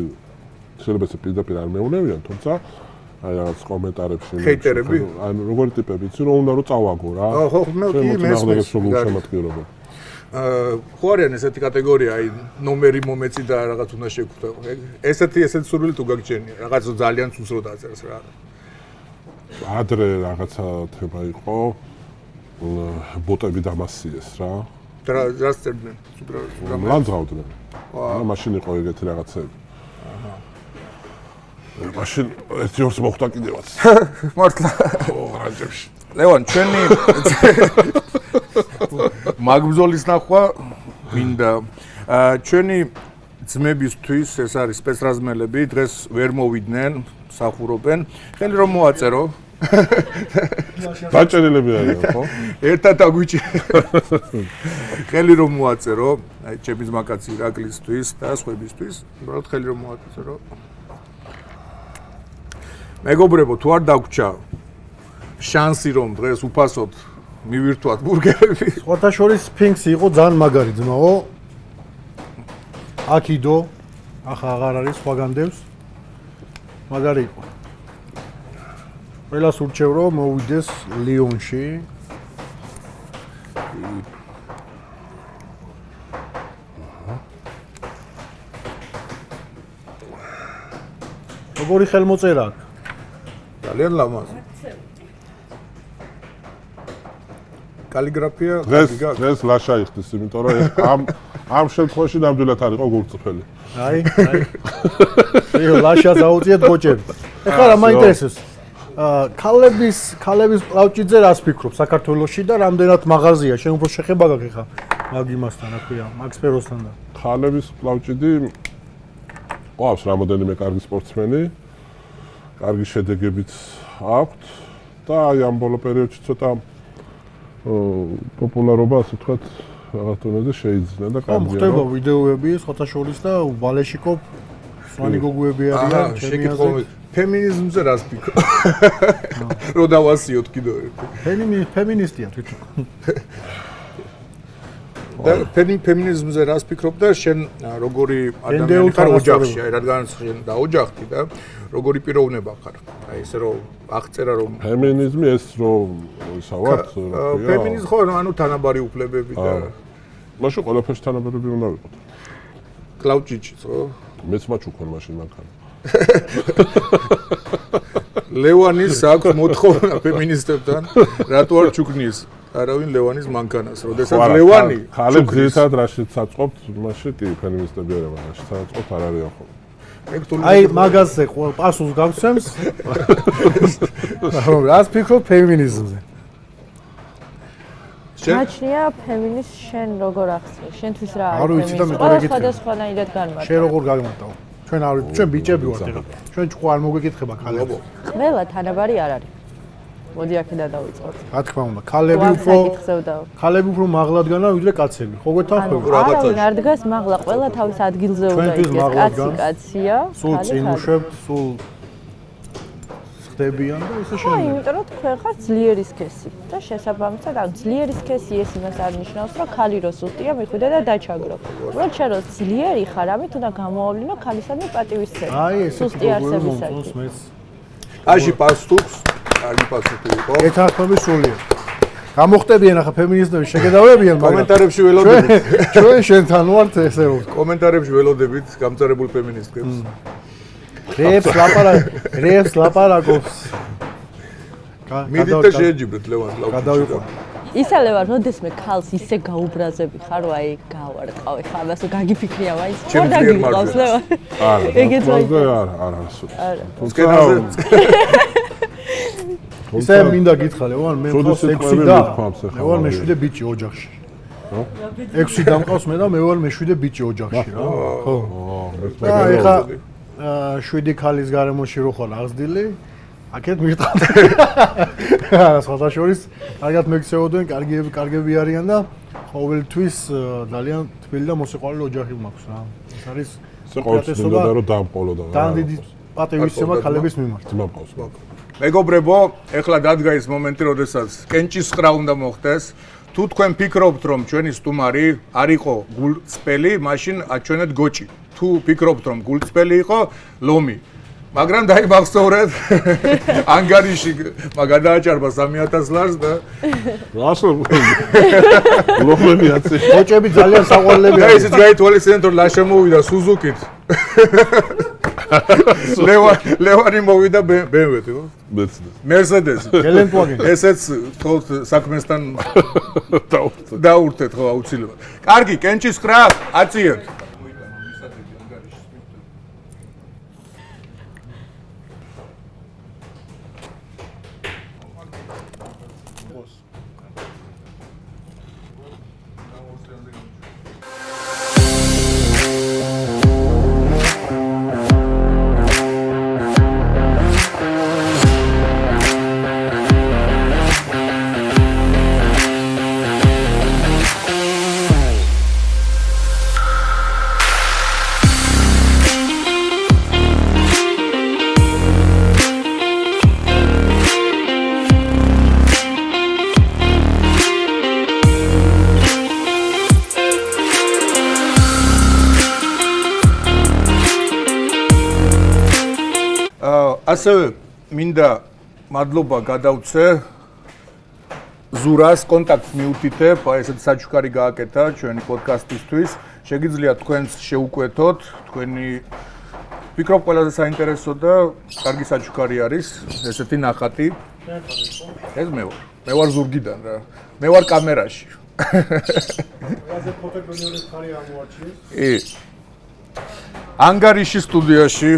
შეიძლება ეს პირდაპირ არ მეუნევიან, თუმცა აი რაღაც კომენტარებში ჰეიტერები? ანუ როგორი ტიპები იცი რომ უნდა რომ წავაგო რა. ხო, მე კი მესმის. შემოთქმულობა. ხო არიან ესეთი კატეგორია, აი ნომერი მომეცი და რაღაც უნდა შეგხვდე. ესეთი სურვილი თუ გაგჩენია, რაღაც ძალიან სუსრო დაწერს რა. ადრე რაღაცა თემა იყო ბოტები დამასიეს რა. რას წერდნენ? ლანძღავდნენ. მაშინ იყო ეგეთი რაღაცები. მაშინ ერთი ორს მოხდა კიდევაც. მართლა. ო, რანჯებში. ლევან, ჩვენი მაგბრძოლის ნახვა მინდა. ჩვენი ძმებისთვის ეს არის სპეცრაზმელები, დღეს ვერ მოვიდნენ, სახურობენ. ხელი რომ მოაწერო. დაჭერილები არიან, ხო? ერთად აგვიჭი. ხელი რომ მოაწერო, აი ჩემი ძმაკაცი ირაკლისთვის და სხვებისთვის, უბრალოდ ხელი რომ მოაწერო. მეგობრებო, თუ არ დაგვრჩა შანსი რომ დღეს უფასოდ მივირთვათ ბურგერები. სხვათა შორის სფინქსი იყო ძალიან მაგარი ძმაო. აქიდო, ახლა აღარ არის სხვა განდევს. მაგარი იყო. ყველას ურჩევ რომ მოვიდეს ლიონში. როგორი ხელმოწერა აქვს? ძალიან ლამაზი. კალიგრაფია დღეს ლაშა იხდის, იმიტომ რომ ამ შემთხვევაში ნამდვილად არ იყო გულწრფელი. აი. იო ლაშა დაუწიეთ გოჭები. ეხლა რა მაინტერესებს? ქალების პლავჭიძე რას ფიქრობ საქართველოში და რამდენად მაღაზია? შენ უფრო შეხება გაქვს ეხლა მაგ იმასთან, რა ქვია, მაგ სფეროსთან და. ქალების პლავჭიდი ყავს რამოდენიმე კარგი სპორტსმენი. კარგი შედეგებიც აქვთ და აი ამ ბოლო პერიოდში ცოტა პოპულარობა ასე ვთქვათ რაღაც დონეზე შეიძინა და კარგია. ხდება ვიდეოები სხვათა შორის და ვალეშიკო სვანი გოგუები არიან ჩემი აზრით. ფემინიზმზე რას ფიქრობ? რო დავასიოთ კიდევ ერთი. ფემინისტია თვითონ. და ფემინიზმზე რას ფიქრობ და შენ როგორი ადამიანი ხარ ოჯახში, აი რადგან შენ და ოჯახი და როგორი პიროვნება ხარ? აი ესე რომ აღწერა რომ ფემინიზმი ეს რომ ვისაუბროთ, ფემინიზმი ხო ანუ თანაბარი უფლებები და მაშინ ყველაფერს თანაბარები უნდა ვიყოთ. კლავჭიჩიც ხო? მეც მაჩუქონ მაშინ მანქანა. ლევანის აქვს მოთხოვნა ფემინისტებთან, რატო არ ჩუქნის არავინ ლევანის მანქანას, როდესაც ლევანი ხალხს ძირითადად რაშიც საწყობთ, მაშინ კი ფემინისტები არა, მაშინ საწყობთ არ არის ახლა. აი მაგაზე პასუხს გავცემს. რას ფიქრობ ფემინიზმზე? მაჩნია ფემინიზმ შენ როგორ ახსოვს? შენთვის რა არის? არ ვიცი და მე თორე გითხრა. სხვადასხვანაირად განმარტო. შენ როგორ გაგმარტავ? ჩვენ არ ვიცი, ჩვენ ბიჭები ვართ ეხლა. ჩვენ ჭკუა არ მოგვეკითხება ქალებს. ყველა თანაბარი არ არის. მოდი აქედან დავიწყოთ. რა თქმა უნდა, ქალები უფრო მაღლად განა ვიდრე კაცები. ხო გვეთანხმები? არავინ არ დგას მაღლა, ყველა თავის ადგილზე უნდა იყოს. კაცი კაცია, სულ წინ უშვებთ, სულ ხდებიან და ისე ხო, შემდეგ. იმიტომ რომ თქვენ ხართ ძლიერი სქესი და შესაბამისად ამ ძლიერი სქესი ეს იმას არ ნიშნავს, რომ ქალი რო სუსტია, მიხვიდე და დაჩაგრო. უბრალოდ შენ რო ძლიერი ხარ, ამით უნდა გამოავლინო ქალისადმი პატივისცემა. აი ესეთი სუსტი არსებისათვის. აჟი პასუხს, აჟი პასუხი იყო. ეთანხმები სულიერ. გამოხტებიან ახლა ფემინისტები შეგედავებიან, მაგრამ კომენტარებში ველოდებით. ჩვენ შენთან ვართ ესე რომ კომენტარებში ველოდებით გამწარებულ ფემინისტებს. რეებს ლაპარაკობს. მიდით და შეეჯიბრეთ ლევან ლავ. გადავიყო. ისა ლევან, როდესმე ქალს ისე გაუბრაზები ხარ, აი გავარყავი ხარ, ამასო გაგიფიქრია მაინც. ხო დაგიყავს ლევან. არა. ეგეც არა. სკენაზე. ისე მინდა გითხრა ლევან, მე მყავს 6 და ლევან მე-7 ბიჭი ოჯახში. 6 დამყავს მე და მე ვარ მე-7 ბიჭი ოჯახში რა. ხო. აი ხა 7 ქალის გარემოში რო ხარ აღზრდილი, აქეთ მიხდათ. არა, სხვათა შორის, კარგად მეკცეოდნენ, კარგები არიან და ყოველთვის ძალიან თბილი და მოსიყვარული ოჯახი მაქვს რა. ეს არის უპირატესობა და რომ დამყოლო და ძალიან დიდი პატივისცემა ქალების მიმართ. მამყავს. მეგობრებო, ეხლა დადგა ის მომენტი, როდესაც კენჭის ხრა უნდა მოხდეს. თუ თქვენ ფიქრობთ, რომ ჩვენი სტუმარი არ იყო გულწრფელი, მაშინ აჩვენეთ გოჭი. თუ ფიქრობთ, რომ გულწრფელი იყო, ლომი. მაგრამ დაიმახსოვრეთ, ანგარიში გადააჭარბა 3000 ლარს და რასო ლომები აცი. გოჭები ძალიან საყვარლები არის. ისიც გაითვალისწინეთ, რომ ლა შემოვიდა სუზუკით. ლევანი მოვიდა BMW-ით, ხო? Mercedes. Volkswagen. ესეც თქოს საქმესთან დაურთეთ, ხო, აუცილებლად. კარგი, კენჭის ხრა აწიეთ. ასევე მინდა მადლობა გადავცე ზურას კონტაქტს მიუთითებ, აი ესეთი საჩუქარი გააკეთა ჩვენი პოდკასტისთვის. შეგიძლიათ თქვენს შეუკვეთოთ, თქვენი ვფიქრობ ყველაზე საინტერესო და კარგი საჩუქარი არის ესეთი ნახატი. ეს მე ვარ ზურგიდან რა. მე ვარ კამერაში. ყველაზე ფოტოგენური ხარი ამოაჩინეს. ანგარიში სტუდიაში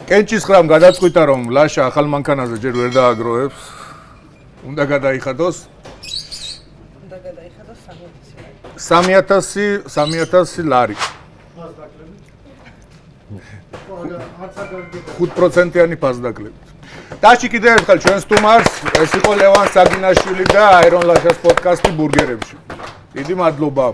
კენჭის ხრამ გადაწყვიტა რომ ლაშა ახალ მანქანაზე ჯერ ვერ დააგროვებს. უნდა გადაიხადოს. უნდა გადაიხადოს 3000 ლარი. 5%-იანი ფასდაკლებით. დაში კიდევ ერთხელ ჩვენ სტუმარს, ეს იყო ლევან საგინაშვილი და აირონ ლაშას პოდკასტი ბურგერებში. დიდი მადლობა.